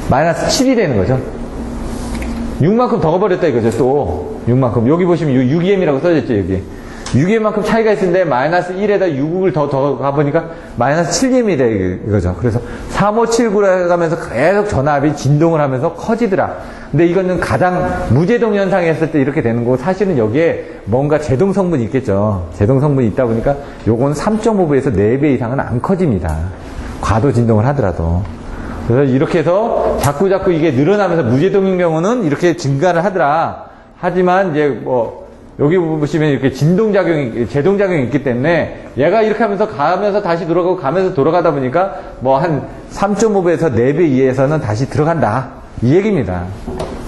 마이너스 7이 되는 거죠. 6만큼 더 가버렸다 이거죠. 또 6만큼. 여기 보시면 6EM이라고 써졌죠. 여기. 6EM만큼 차이가 있는데 마이너스 1에다 6을 더 가보니까 마이너스 7EM이 돼 이거죠. 그래서 3579를 가면서 계속 전압이 진동을 하면서 커지더라. 근데 이거는 가장 무제동 현상이 했을 때 이렇게 되는 거고 사실은 여기에 뭔가 제동 성분이 있겠죠. 제동 성분이 있다 보니까 요건 3.5배에서 4배 이상은 안 커집니다. 과도 진동을 하더라도. 그래서 이렇게 해서 자꾸 이게 늘어나면서 무제동인 경우는 이렇게 증가를 하더라. 하지만 이제 뭐 여기 보시면 이렇게 진동작용이, 제동작용이 있기 때문에 얘가 이렇게 하면서 가면서 다시 돌아가고 가면서 돌아가다 보니까 뭐 한 3.5배에서 4배 이하에서는 다시 들어간다. 이 얘기입니다.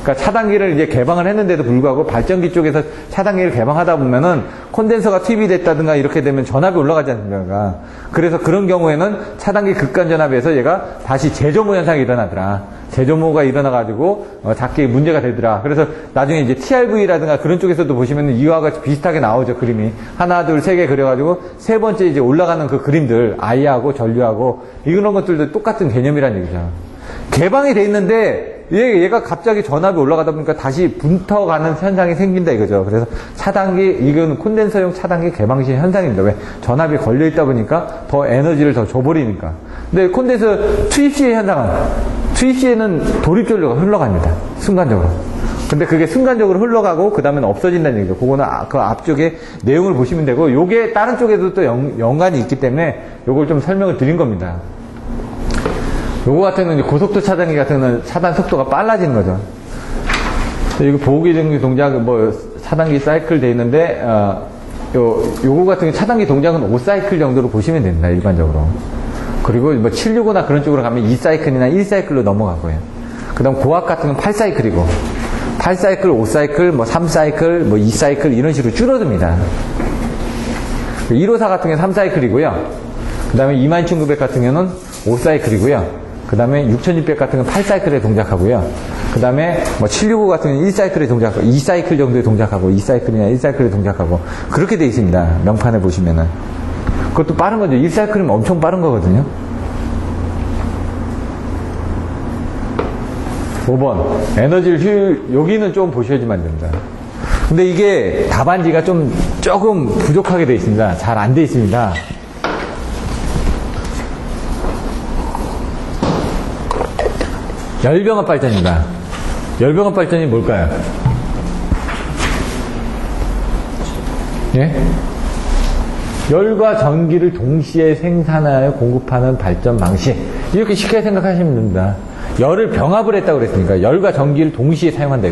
그러니까 차단기를 이제 개방을 했는데도 불구하고 발전기 쪽에서 차단기를 개방하다 보면은 콘덴서가 투입이 됐다든가 이렇게 되면 전압이 올라가지 않습니까? 그래서 그런 경우에는 차단기 극간 전압에서 얘가 다시 재조모 현상이 일어나더라. 재조모가 일어나가지고 작게 문제가 되더라. 그래서 나중에 이제 TRV라든가 그런 쪽에서도 보시면 이와 같이 비슷하게 나오죠, 그림이. 하나, 둘, 세 개 그려가지고 세 번째 이제 올라가는 그 그림들, I하고 전류하고 이런 것들도 똑같은 개념이란 얘기죠. 개방이 돼 있는데 얘가 갑자기 전압이 올라가다 보니까 다시 분터가는 현상이 생긴다 이거죠. 그래서 차단기, 이건 콘덴서용 차단기 개방시 현상입니다. 왜? 전압이 걸려 있다 보니까 더 에너지를 더 줘버리니까. 근데 콘덴서 투입 시의 현상은, 투입 시에는 돌입전류가 흘러갑니다. 순간적으로. 근데 그게 순간적으로 흘러가고 그 다음에는 없어진다는 얘기죠. 그거는 그 앞쪽에 내용을 보시면 되고, 요게 다른 쪽에도 또 연관이 있기 때문에 요걸 좀 설명을 드린 겁니다. 요거 같은 건 이제 고속도 차단기 같은 건 차단 속도가 빨라지는 거죠. 이거 보호기정기 동작, 뭐, 차단기 사이클 돼 있는데, 요거 같은 경 차단기 동작은 5사이클 정도로 보시면 됩니다, 일반적으로. 그리고 뭐 765나 그런 쪽으로 가면 2사이클이나 1사이클로 넘어가고요. 그 다음 고압 같은 건 8사이클이고, 8사이클, 5사이클, 뭐 3사이클, 뭐 2사이클 이런 식으로 줄어듭니다. 154 같은 경우는 3사이클이고요. 그 다음에 22900 같은 경우는 5사이클이고요. 그 다음에 6600 같은 건 8사이클에 동작하고요. 그 다음에 뭐 765 같은 경우는 1사이클에 동작하고, 2사이클 정도에 동작하고, 2사이클이나 1사이클에 동작하고, 그렇게 되어 있습니다. 명판에 보시면은. 그것도 빠른 거죠. 1사이클이면 엄청 빠른 거거든요. 5번. 에너지를 여기는 좀 보셔야지만 됩니다. 근데 이게 답안지가 조금 부족하게 되어 있습니다. 잘 안 되어 있습니다. 열병합 발전입니다. 열병합 발전이 뭘까요? 예? 열과 전기를 동시에 생산하여 공급하는 발전 방식. 이렇게 쉽게 생각하시면 됩니다. 열을 병합을 했다고 그랬으니까 열과 전기를 동시에 사용한다.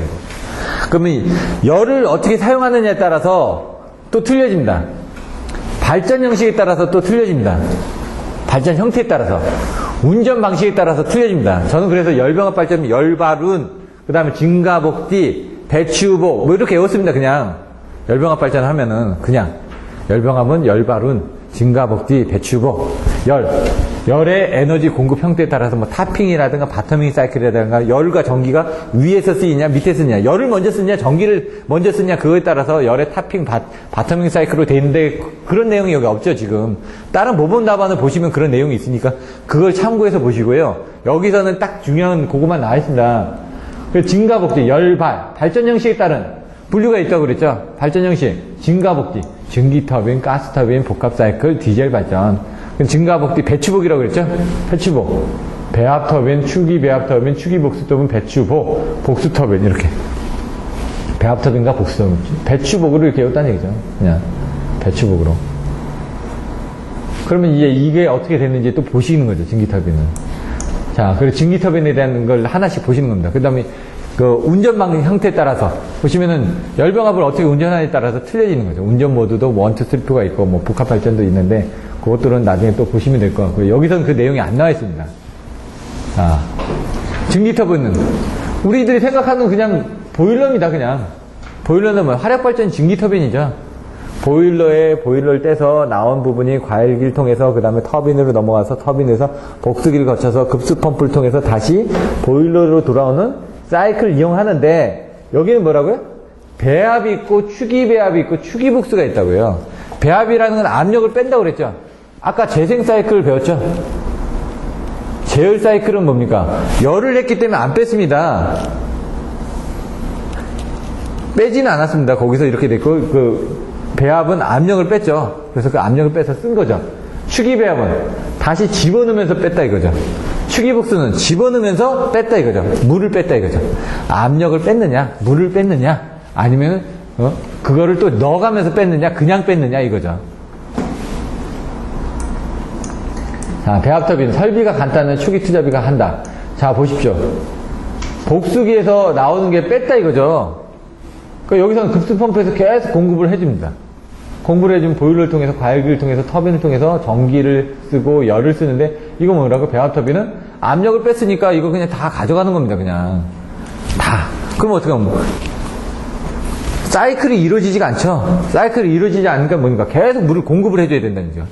그러면 열을 어떻게 사용하느냐에 따라서 또 틀려집니다. 발전 형식에 따라서 또 틀려집니다. 발전 형태에 따라서. 운전 방식에 따라서 틀려집니다. 저는 그래서 열병합 발전은 열발운, 그 다음에 증가복디, 배추복, 뭐 이렇게 외웠습니다. 그냥. 열병합 발전 하면은 그냥. 열병합은 열발운, 증가복디, 배추복, 열의 에너지 공급 형태에 따라서 뭐 타핑이라든가 바터밍 사이클이라든가 열과 전기가 위에서 쓰이냐 밑에 쓰냐 열을 먼저 쓰냐 전기를 먼저 쓰냐 그거에 따라서 열의 타핑 바터밍 사이클로 돼 있는데 그런 내용이 여기 없죠. 지금 다른 모범 답안을 보시면 그런 내용이 있으니까 그걸 참고해서 보시고요. 여기서는 딱 중요한 그거만 나와 있습니다. 증가복디, 열발, 발전 형식에 따른 분류가 있다고 그랬죠. 발전 형식, 증가복디, 증기터빈, 가스터빈, 복합사이클, 디젤 발전. 증가복디, 배추복이라고 그랬죠. 배추복, 배합터빈, 추기배합터빈, 추기복수터빈, 배추복, 복수터빈 이렇게. 배합터빈과 복수터빈, 배추복으로 이렇게 외웠다는 얘기죠. 그냥 배추복으로. 그러면 이게 어떻게 됐는지 또 보시는 거죠. 증기터빈은. 자, 그리고 증기터빈에 대한 걸 하나씩 보시는 겁니다. 그 다음에 그 운전 방식 형태에 따라서 보시면은 열병합을 어떻게 운전하느냐에 따라서 틀려지는 거죠. 운전 모드도 1, 2, 3, 2가 있고 뭐 복합 발전도 있는데 그것들은 나중에 또 보시면 될 것 같고요. 여기서는 그 내용이 안 나와 있습니다. 자, 증기터빈은 우리들이 생각하는 그냥 보일러입니다. 그냥 보일러는 뭐 화력 발전 증기터빈이죠. 보일러를 떼서 나온 부분이 과일기를 통해서 그 다음에 터빈으로 넘어가서 터빈에서 복수기를 거쳐서 급수 펌프를 통해서 다시 보일러로 돌아오는 사이클을 이용하는데 여기는 뭐라고요? 배합이 있고 추기배합이 있고 추기복수가 있다고요. 배합이라는 건 압력을 뺀다고 그랬죠. 아까 재생 사이클을 배웠죠. 제열 사이클은 뭡니까? 열을 했기 때문에 안 뺐습니다. 빼지는 않았습니다. 거기서 이렇게 됐고 그 배합은 압력을 뺐죠. 그래서 그 압력을 빼서 쓴 거죠. 추기배합은 다시 집어넣으면서 뺐다 이거죠. 추기복수는 집어넣으면서 뺐다 이거죠. 물을 뺐다 이거죠. 압력을 뺐느냐, 물을 뺐느냐, 아니면 그거를 또 넣어가면서 뺐느냐, 그냥 뺐느냐 이거죠. 자, 배합터빈 설비가 간단한 추기 투자비가 한다. 자, 보십시오. 복수기에서 나오는 게 뺐다 이거죠. 그러니까 여기서는 급수 펌프에서 계속 공급을 해줍니다. 공부를 해주면 보일러를 통해서 과일기를 통해서 터빈을 통해서 전기를 쓰고 열을 쓰는데 이거 뭐라고? 배합터빈은 압력을 뺐으니까 이거 그냥 다 가져가는 겁니다. 그냥 다. 그럼 어떻게 하면 사이클이 이루어지지가 않죠. 사이클이 이루어지지 않으니까 뭡니까? 계속 물을 공급을 해줘야 된다는 거죠.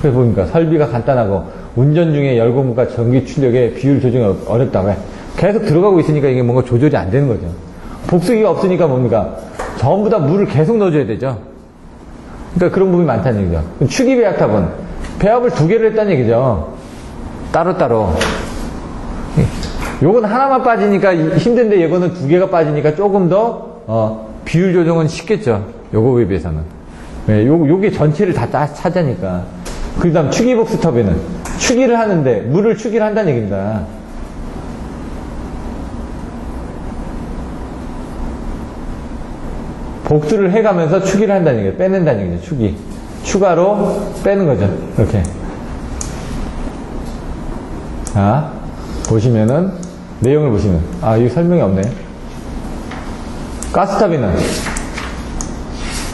그래서 보니까 설비가 간단하고 운전 중에 열 공급과 전기 출력의 비율 조정이 어렵다고 해. 계속 들어가고 있으니까 이게 뭔가 조절이 안 되는 거죠. 복수기가 없으니까 뭡니까? 전부 다 물을 계속 넣어줘야 되죠. 그러니까 그런 부분이 많다는 얘기죠. 추기배합탑은 배합을 2개를 했다는 얘기죠. 따로따로. 요건 하나만 빠지니까 힘든데 이거는 2개가 빠지니까 조금 더 비율 조정은 쉽겠죠. 요거에 비해서는. 네, 요게 전체를 다 차지하니까. 그 다음 추기복수 터빈은 추기를 하는데 물을 추기를 한다는 얘기입니다. 복수를 해가면서 추기를 한다는 얘기예요. 빼낸다는 얘기죠. 추기. 추가로 빼는 거죠. 이렇게. 자, 보시면은, 내용을 보시면. 아, 이거 설명이 없네. 가스터빈은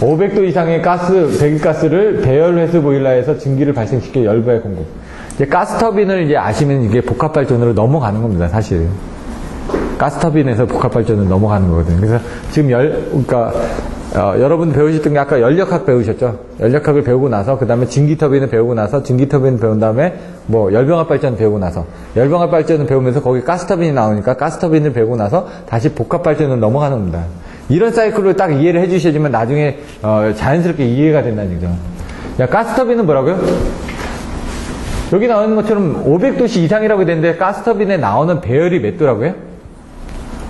500도 이상의 배기가스를 배열회수 보일러에서 증기를 발생시켜 열부에 공급. 이제 가스터빈을 이제 아시면 이게 복합발전으로 넘어가는 겁니다. 사실. 가스터빈에서 복합발전으로 넘어가는 거거든요. 그래서 지금 그러니까 여러분 배우셨던 게 아까 연력학 배우셨죠? 연력학을 배우고 나서 그 다음에 증기터빈을 배우고 나서 증기터빈을 배운 다음에 뭐 열병합 발전 배우고 나서 열병합 발전을 배우면서 거기 가스터빈이 나오니까 가스터빈을 배우고 나서 다시 복합 발전으로 넘어가는 겁니다. 이런 사이클로 딱 이해를 해주셔야지만 나중에 자연스럽게 이해가 된다는 얘기죠. 야, 가스터빈은 뭐라고요? 여기 나오는 것처럼 500도씨 이상이라고 되는데 가스터빈에 나오는 배열이 몇 도라고요?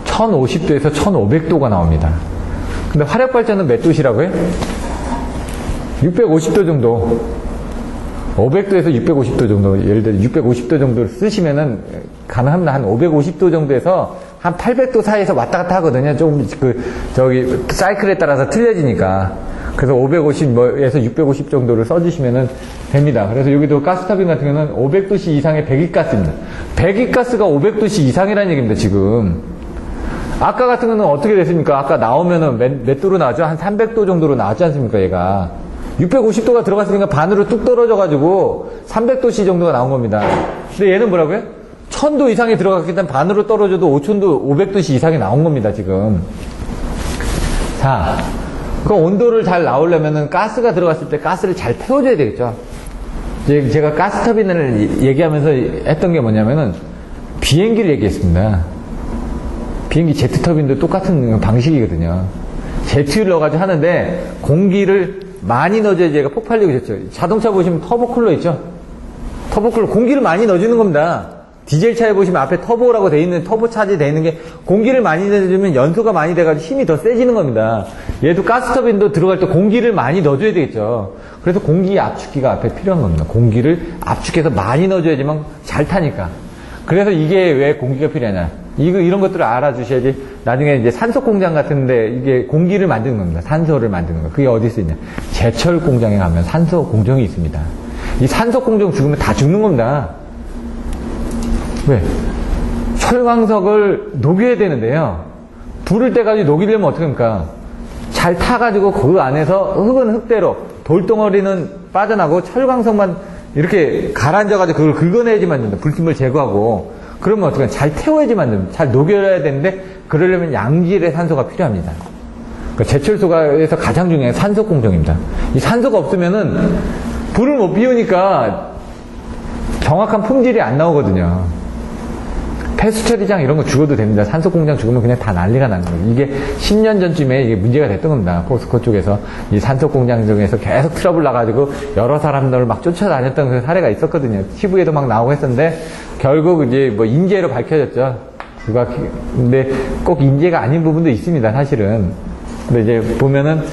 1050도에서 1500도가 나옵니다. 근데 화력발전은 몇 도시라고요? 650도 정도. 500도에서 650도 정도. 예를 들어 650도 정도를 쓰시면은 가능하면 한 550도 정도에서 한 800도 사이에서 왔다 갔다 하거든요. 조금 사이클에 따라서 틀려지니까. 그래서 550에서 650 정도를 써주시면 됩니다. 그래서 여기도 가스터빈 같은 경우는 500도씨 이상의 배기가스입니다. 배기가스가 500도씨 이상이라는 얘기입니다, 지금. 아까 같은 거는 어떻게 됐습니까? 아까 나오면은 몇 도로 나왔죠? 한 300도 정도로 나왔지 않습니까, 얘가? 650도가 들어갔으니까 반으로 뚝 떨어져가지고 300도씨 정도가 나온 겁니다. 근데 얘는 뭐라고요? 1000도 이상이 들어갔기 때문에 반으로 떨어져도 5000도, 500도씨 이상이 나온 겁니다, 지금. 자. 그 온도를 잘 나오려면은 가스가 들어갔을 때 가스를 잘 태워줘야 되겠죠. 제가 가스터빈을 얘기하면서 했던 게 뭐냐면은 비행기를 얘기했습니다. 비행기 제트터빈도 똑같은 방식이거든요. 제트를 넣어가지고 하는데 공기를 많이 넣어줘야지 얘가 폭발력이 좋죠. 자동차 보시면 터보쿨러 있죠. 터보쿨러 공기를 많이 넣어주는 겁니다. 디젤 차에 보시면 앞에 터보라고 돼 있는, 터보 차지 돼 있는 게 공기를 많이 넣어주면 연소가 많이 돼가지고 힘이 더 세지는 겁니다. 얘도 가스터빈도 들어갈 때 공기를 많이 넣어줘야 되겠죠. 그래서 공기 압축기가 앞에 필요한 겁니다. 공기를 압축해서 많이 넣어줘야지만 잘 타니까. 그래서 이게 왜 공기가 필요하냐. 이런 것들을 알아주셔야지 나중에 이제 산소 공장 같은데 이게 공기를 만드는 겁니다. 산소를 만드는 거. 그게 어디 있냐. 제철 공장에 가면 산소 공정이 있습니다. 이 산소 공정 죽으면 다 죽는 겁니다. 왜? 철광석을 녹여야 되는데요. 불을 떼가지고 녹이려면 어떻게 합니까? 잘 타가지고 그 안에서 흙은 흙대로, 돌덩어리는 빠져나고 철광석만 이렇게 가라앉아가지고 그걸 긁어내야지만 됩니다. 불순물 제거하고. 그러면 어떻게 해요? 잘 태워야지만 됩니다. 잘 녹여야 되는데 그러려면 양질의 산소가 필요합니다. 그러니까 제철소가에서 가장 중요한 산소 공정입니다. 이 산소가 없으면은 불을 못 피우니까 정확한 품질이 안 나오거든요. 폐수 처리장 이런 거 죽어도 됩니다. 산소 공장 죽으면 그냥 다 난리가 나는 거예요. 이게 10년 전쯤에 이게 문제가 됐던 겁니다. 포스코 쪽에서 이 산소 공장 중에서 계속 트러블 나가지고 여러 사람들을 막 쫓아다녔던 그 사례가 있었거든요. TV에도 막 나오고 했었는데 결국 이제 뭐 인재로 밝혀졌죠. 근데 꼭 인재가 아닌 부분도 있습니다. 사실은. 근데 이제 보면은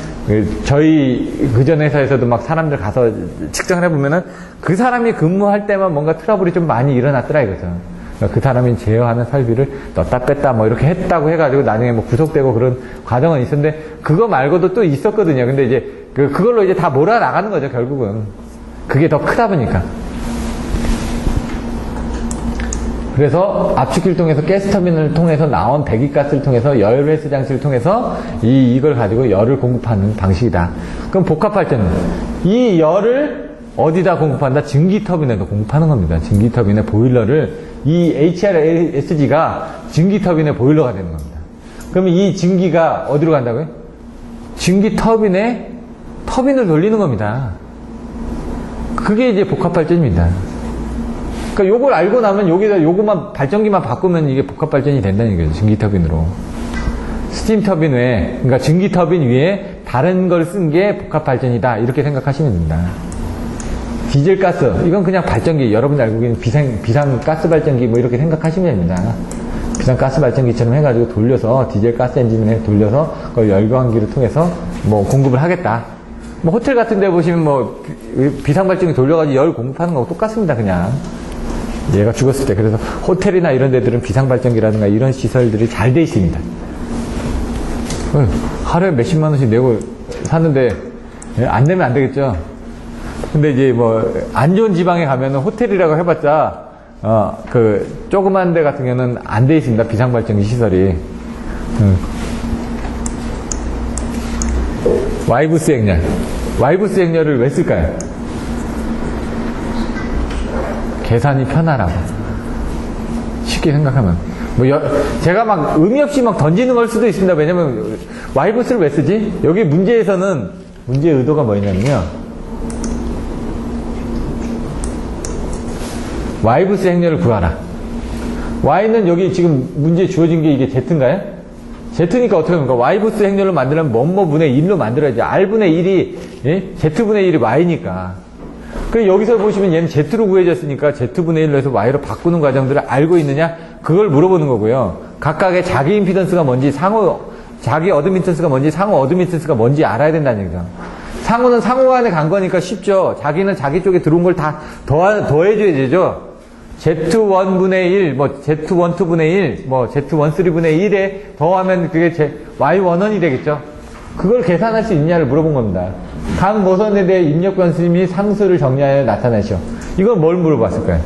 저희 그전 회사에서도 막 사람들 가서 측정을 해보면은 그 사람이 근무할 때만 뭔가 트러블이 좀 많이 일어났더라 이거죠. 그 사람이 제어하는 설비를 넣었다 뺐다 뭐 이렇게 했다고 해가지고 나중에 뭐 구속되고 그런 과정은 있었는데 그거 말고도 또 있었거든요. 근데 이제 그걸로 이제 다 몰아나가는 거죠, 결국은. 그게 더 크다 보니까. 그래서 압축기를 통해서 가스터빈을 통해서 나온 배기가스를 통해서 열회수 장치를 통해서 이걸 가지고 열을 공급하는 방식이다. 그럼 복합발전은 이 열을 어디다 공급한다? 증기터빈에도 공급하는 겁니다. 증기터빈의 보일러를 이 HRSG가 증기터빈의 보일러가 되는 겁니다. 그러면 이 증기가 어디로 간다고요? 증기터빈에 터빈을 돌리는 겁니다. 그게 이제 복합발전입니다. 그러니까 요걸 알고 나면 여기다 요거만 발전기만 바꾸면 이게 복합발전이 된다는 거죠. 증기터빈으로. 스팀터빈 외에, 그러니까 증기터빈 위에 다른 걸 쓴 게 복합발전이다. 이렇게 생각하시면 됩니다. 디젤가스, 이건 그냥 발전기, 여러분이 알고 계신 비상가스발전기 뭐 이렇게 생각하시면 됩니다. 비상가스발전기처럼 해가지고 돌려서, 디젤가스 엔진을 돌려서 그걸 열광기를 통해서 뭐 공급을 하겠다. 뭐 호텔 같은 데 보시면 뭐 비상발전기 돌려가지고 열 공급하는 거하고 똑같습니다, 그냥. 얘가 죽었을 때. 그래서 호텔이나 이런 데들은 비상발전기라든가 이런 시설들이 잘 돼 있습니다. 하루에 몇십만 원씩 내고 샀는데 안 내면 안 되겠죠. 근데 이제 뭐 안 좋은 지방에 가면은 호텔이라고 해봤자 그 조그만 데 같은 경우는 안 돼 있습니다. 비상발전기 시설이. 와이브스 액열. 와이브스 액열을 왜 쓸까요? 계산이 편하라고. 쉽게 생각하면. 뭐 제가 막 의미 없이 막 던지는 걸 수도 있습니다. 왜냐면 와이브스를 왜 쓰지? 여기 문제에서는 문제의 의도가 뭐냐면요. Y부스 행렬을 구하라. Y는 여기 지금 문제 주어진 게 이게 Z인가요? Z니까 어떻게 합니까? Y부스 행렬로 만들려면 뭐뭐분의 1로 만들어야지. R분의 1이, 예? Z분의 1이 Y니까. 그래, 여기서 보시면 얘는 Z로 구해졌으니까 Z분의 1로 해서 Y로 바꾸는 과정들을 알고 있느냐? 그걸 물어보는 거고요. 각각의 자기 임피던스가 뭔지, 자기 어드미턴스가 뭔지, 상호 어드미턴스가 뭔지 알아야 된다는 얘기죠. 상호는 상호 간에 간 거니까 쉽죠. 자기는 자기 쪽에 들어온 걸 다 더해줘야 되죠. Z1분의 1, 뭐, Z12분의 1, 뭐, Z13분의 1에 더하면 그게 Y11이 되겠죠. 그걸 계산할 수 있냐를 물어본 겁니다. 각 모선에 대해 입력 변수 및 상수를 정리하여 나타내시오. 이건 뭘 물어봤을까요?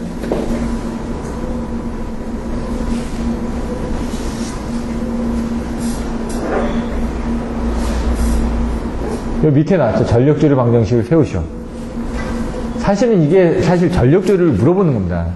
여기 밑에 나왔죠. 전력조류 방정식을 세우시오. 사실은 이게 사실 전력조류를 물어보는 겁니다.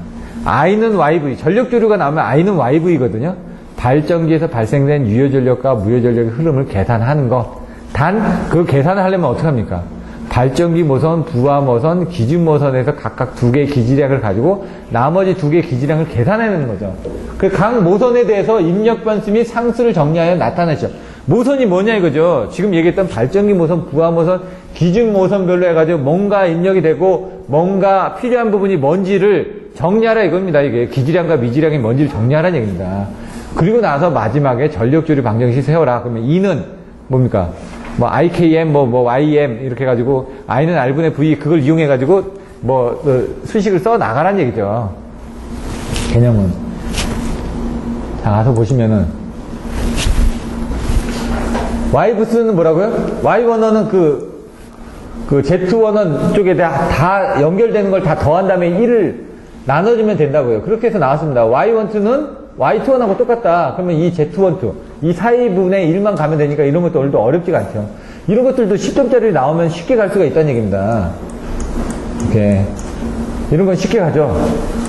I는 YV, 전력조류가 나오면 I는 YV거든요. 발전기에서 발생된 유효전력과 무효전력의 흐름을 계산하는 것. 단, 그 계산을 하려면 어떻게 합니까? 발전기 모선, 부하 모선, 기준 모선에서 각각 2개의 기지량을 가지고 나머지 2개의 기지량을 계산해내는 거죠. 그 각 모선에 대해서 입력 변수 및 상수를 정리하여 나타내죠. 모선이 뭐냐 이거죠. 지금 얘기했던 발전기 모선, 부하 모선, 기준 모선별로 해가지고 뭔가 입력이 되고 뭔가 필요한 부분이 뭔지를 정리하라 이겁니다. 이게 기지량과 미지량이 뭔지를 정리하라는 얘기입니다. 그리고 나서 마지막에 전력조류 방정식 세워라. 그러면 E는 뭡니까? 뭐 IKM, 뭐 YM 이렇게 해가지고 I는 R분의 V 그걸 이용해가지고 수식을 써 나가라는 얘기죠. 개념은. 자, 가서 보시면은 Y부스는 뭐라고요? Y11은 그 Z11 쪽에 다 연결되는 걸 다 더한 다음에 1을 나눠주면 된다고요. 그렇게 해서 나왔습니다. Y12는 Y21하고 똑같다. 그러면 이 Z12, 이 사이 부분에 1만 가면 되니까 이런 것도 어렵지가 않죠. 이런 것들도 10점짜리 나오면 쉽게 갈 수가 있다는 얘기입니다. 이렇게. 이런 건 쉽게 가죠.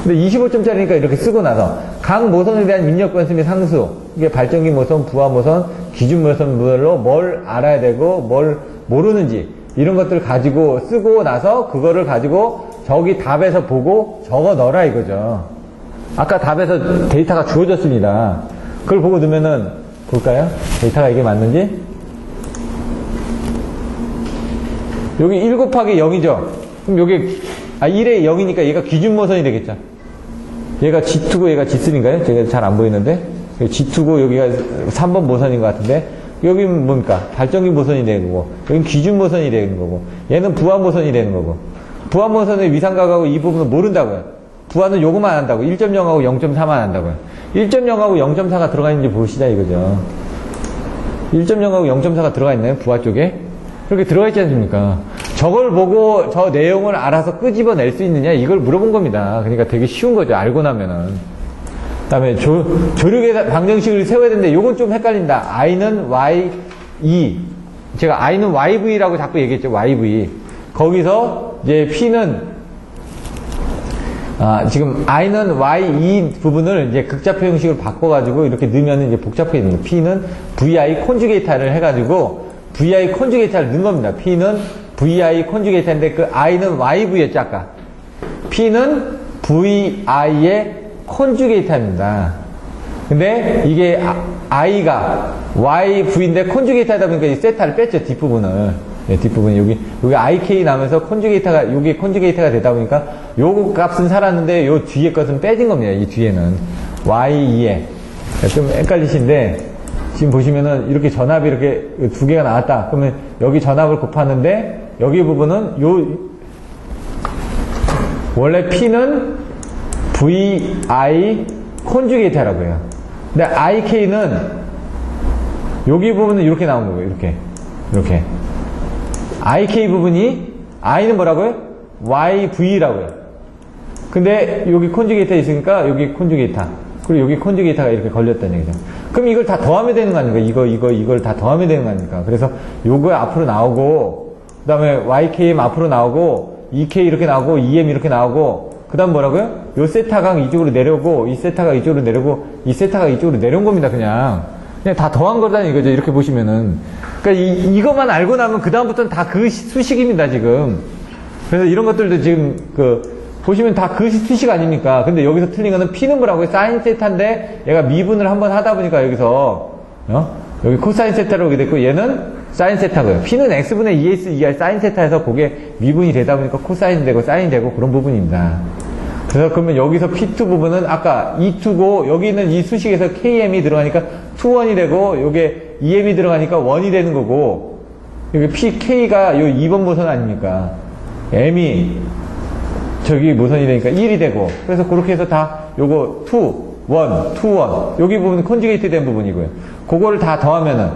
근데 25점짜리니까 이렇게 쓰고 나서 각 모선에 대한 입력 변수 및 상수, 이게 발전기 모선, 부하 모선, 기준 모선별로 뭘 알아야 되고 뭘 모르는지 이런 것들 가지고 쓰고 나서 그거를 가지고 저기 답에서 보고 적어 넣어라 이거죠. 아까 답에서 데이터가 주어졌습니다. 그걸 보고 넣으면은 볼까요? 데이터가 이게 맞는지? 여기 1 곱하기 0이죠. 그럼 여기 1에 0이니까 얘가 기준 모선이 되겠죠. 얘가 G2고 얘가 G3인가요? 제가 잘 안 보이는데 G2고 여기가 3번 모선인 것 같은데 여기는 뭡니까? 발전기 모선이 되는 거고 여기는 기준 모선이 되는 거고 얘는 부하 모선이 되는 거고 부하 모선의 위상각하고 이 부분은 모른다고요. 부하는 요거만 한다고 1.0하고 0.4만 한다고요. 1.0하고 0.4가 들어가 있는지 보시자 이거죠. 1.0하고 0.4가 들어가 있나요? 부하 쪽에? 그렇게 들어가 있지 않습니까? 저걸 보고 저 내용을 알아서 끄집어낼 수 있느냐 이걸 물어본 겁니다. 그러니까 되게 쉬운 거죠. 알고 나면은. 그 다음에 조력의 방정식을 세워야 되는데 요건 좀 헷갈린다. I는 YE 제가 I는 YV라고 자꾸 얘기했죠. YV 거기서 이제 P는 지금 I는 YE 부분을 이제 극좌표 형식으로 바꿔가지고 이렇게 넣으면 이제 복잡해집니다. P는 VI 콘주게이터를 해가지고 VI 콘주게이터를 넣은 겁니다. P는 VI 콘주게이터인데 그 I는 YV였죠, 아까. P는 VI의 콘주게이터입니다. 근데 이게 I가 YV인데 콘주게이터다 보니까 이 세타를 뺐죠, 뒷부분을. 네, 뒷부분 여기 IK 나면서 콘주게이터가 여기 콘주게이터가 되다 보니까 요거 값은 살았는데 요 뒤에 것은 빼진 겁니다. 이 뒤에는 Y2에 좀 헷갈리신데 지금 보시면은 이렇게 전압이 이렇게 두 개가 나왔다. 그러면 여기 전압을 곱하는데 여기 부분은 요 원래 P는 VI 콘주게이터라고 해요. 근데 IK는 여기 부분은 이렇게 나온 거고요. 이렇게 IK 부분이 I는 뭐라고요? YV라고요. 근데 여기 콘주게이터 있으니까 여기 콘주게이터 그리고 여기 콘주게이터가 이렇게 걸렸다는 얘기죠. 그럼 이걸 다 더하면 되는 거 아닙니까? 이걸 다 더하면 되는 거 아닙니까? 그래서 요거 앞으로 나오고 그 다음에 YKM 앞으로 나오고 EK 이렇게 나오고 EM 이렇게 나오고 그 다음 뭐라고요? 요 세타가 이쪽으로 내려오고 이 세타가 이쪽으로 내려오고 이 세타가 이쪽으로 내려온 겁니다. 그냥 다 더한 거라는 이거죠. 이렇게 보시면은 그러니까 이것만 알고 나면 그 다음부터는 다 그 수식입니다. 지금 그래서 이런 것들도 지금 보시면 다 그 수식 아닙니까? 근데 여기서 틀린 거는 P는 뭐라고요? 사인 세타인데 얘가 미분을 한번 하다 보니까 여기서 여기 코사인 세타로 오게 됐고, 얘는 사인 세타고요. P는 X분의 2S 2R 사인 세타에서 그게 미분이 되다 보니까 코사인 되고 사인 되고 그런 부분입니다. 그래서 그러면 여기서 P2 부분은 아까 E2고, 여기 있는 이 수식에서 KM이 들어가니까 2,1이 되고, 요게 EM이 들어가니까 1이 되는 거고, 여기 PK가 요 2번 모선 아닙니까? M이 저기 모선이 되니까 1이 되고, 그래서 그렇게 해서 다 요거 2, 1, 2, 1, 여기 부분은 컨주게이트 된 부분이고요. 그거를 다 더하면은,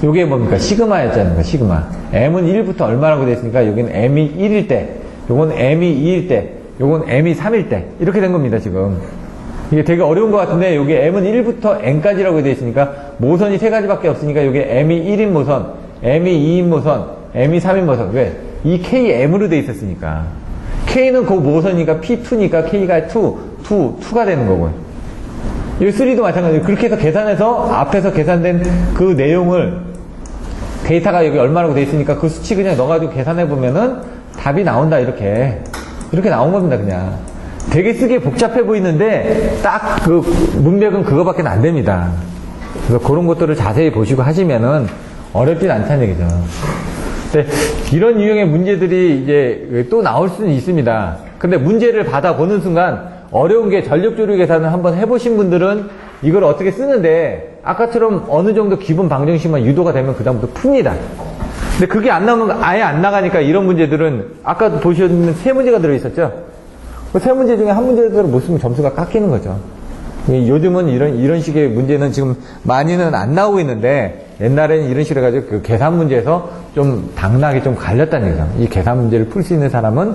요게 뭡니까? 시그마였잖아요, 시그마. M은 1부터 얼마라고 되어 있으니까, 여기는 M이 1일 때, 요건 M이 2일 때, 요건 M이 3일 때, 이렇게 된 겁니다, 지금. 이게 되게 어려운 것 같은데, 요게 M은 1부터 N까지라고 되어 있으니까, 모선이 3가지밖에 없으니까, 요게 M이 1인 모선, M이 2인 모선, M이 3인 모선. 왜? 이 KM으로 되어 있었으니까. K는 그 모선이니까 P2니까 K가 2가 되는 거고요. 이 3도 마찬가지예요. 그렇게 해서 계산해서 앞에서 계산된 그 내용을 데이터가 여기 얼마라고 되어 있으니까 그 수치 그냥 넣어가지고 계산해보면은 답이 나온다, 이렇게 나온 겁니다, 그냥. 되게 쓰기에 복잡해 보이는데 딱 그 문맥은 그거밖에 안 됩니다. 그래서 그런 것들을 자세히 보시고 하시면은 어렵진 않다는 얘기죠. 근데 이런 유형의 문제들이 이제 또 나올 수는 있습니다. 근데 문제를 받아보는 순간 어려운 게 전력조류 계산을 한번 해보신 분들은 이걸 어떻게 쓰는데 아까처럼 어느 정도 기본 방정식만 유도가 되면 그다음부터 풉니다. 근데 그게 안 나오면 아예 안 나가니까 이런 문제들은 아까도 보셨는 세 문제가 들어있었죠? 그 세 문제 중에 한 문제를 못 쓰면 점수가 깎이는 거죠. 요즘은 이런 식의 문제는 지금 많이는 안 나오고 있는데 옛날에는 이런 식으로 해가지고 그 계산 문제에서 좀 당락이 좀 갈렸다는 얘기죠. 이 계산 문제를 풀 수 있는 사람은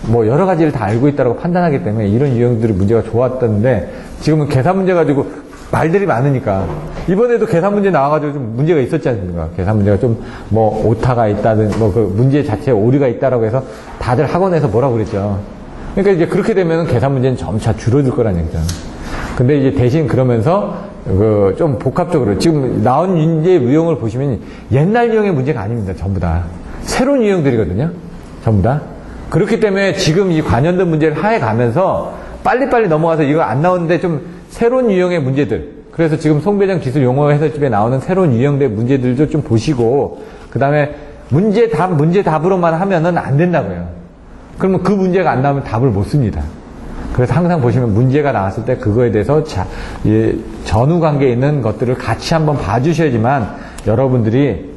뭐 여러 가지를 다 알고 있다고 판단하기 때문에 이런 유형들의 문제가 좋았던데 지금은 계산 문제 가지고 말들이 많으니까 이번에도 계산 문제 나와가지고 좀 문제가 있었지 않습니까? 계산 문제가 좀 뭐 오타가 있다든 뭐 그 문제 자체에 오류가 있다라고 해서 다들 학원에서 뭐라고 그랬죠. 그러니까 이제 그렇게 되면 계산 문제는 점차 줄어들 거라는 얘기죠. 근데 이제 대신 그러면서 그 좀 복합적으로 지금 나온 문제 유형을 보시면 옛날 유형의 문제가 아닙니다. 전부 다 새로운 유형들이거든요. 전부 다. 그렇기 때문에 지금 이 관련된 문제를 하해 가면서 빨리빨리 넘어가서 이거 안 나오는데 좀 새로운 유형의 문제들, 그래서 지금 송배정 기술 용어 해설집에 나오는 새로운 유형의 문제들도 좀 보시고 그 다음에 문제 답으로만 하면은 안 된다고요. 그러면 그 문제가 안 나오면 답을 못 씁니다. 그래서 항상 보시면 문제가 나왔을 때 그거에 대해서 전후 관계에 있는 것들을 같이 한번 봐주셔야지만 여러분들이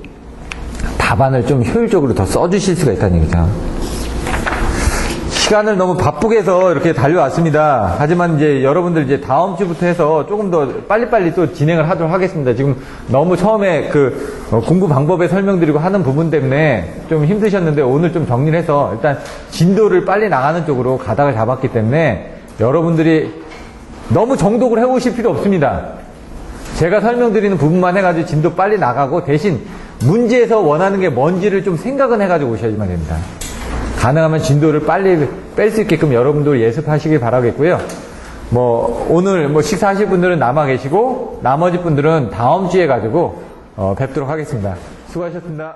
답안을 좀 효율적으로 더 써주실 수가 있다는 얘기죠. 시간을 너무 바쁘게 해서 이렇게 달려왔습니다. 하지만 이제 여러분들 이제 다음 주부터 해서 조금 더 빨리빨리 또 진행을 하도록 하겠습니다. 지금 너무 처음에 그 공부 방법에 설명드리고 하는 부분 때문에 좀 힘드셨는데 오늘 좀 정리를 해서 일단 진도를 빨리 나가는 쪽으로 가닥을 잡았기 때문에 여러분들이 너무 정독을 해오실 필요 없습니다. 제가 설명드리는 부분만 해가지고 진도 빨리 나가고 대신 문제에서 원하는 게 뭔지를 좀 생각은 해가지고 오셔야지만 됩니다. 가능하면 진도를 빨리 뺄 수 있게끔 여러분들 예습하시길 바라겠고요. 뭐 오늘 뭐 식사하실 분들은 남아 계시고 나머지 분들은 다음 주에 가지고 뵙도록 하겠습니다. 수고하셨습니다.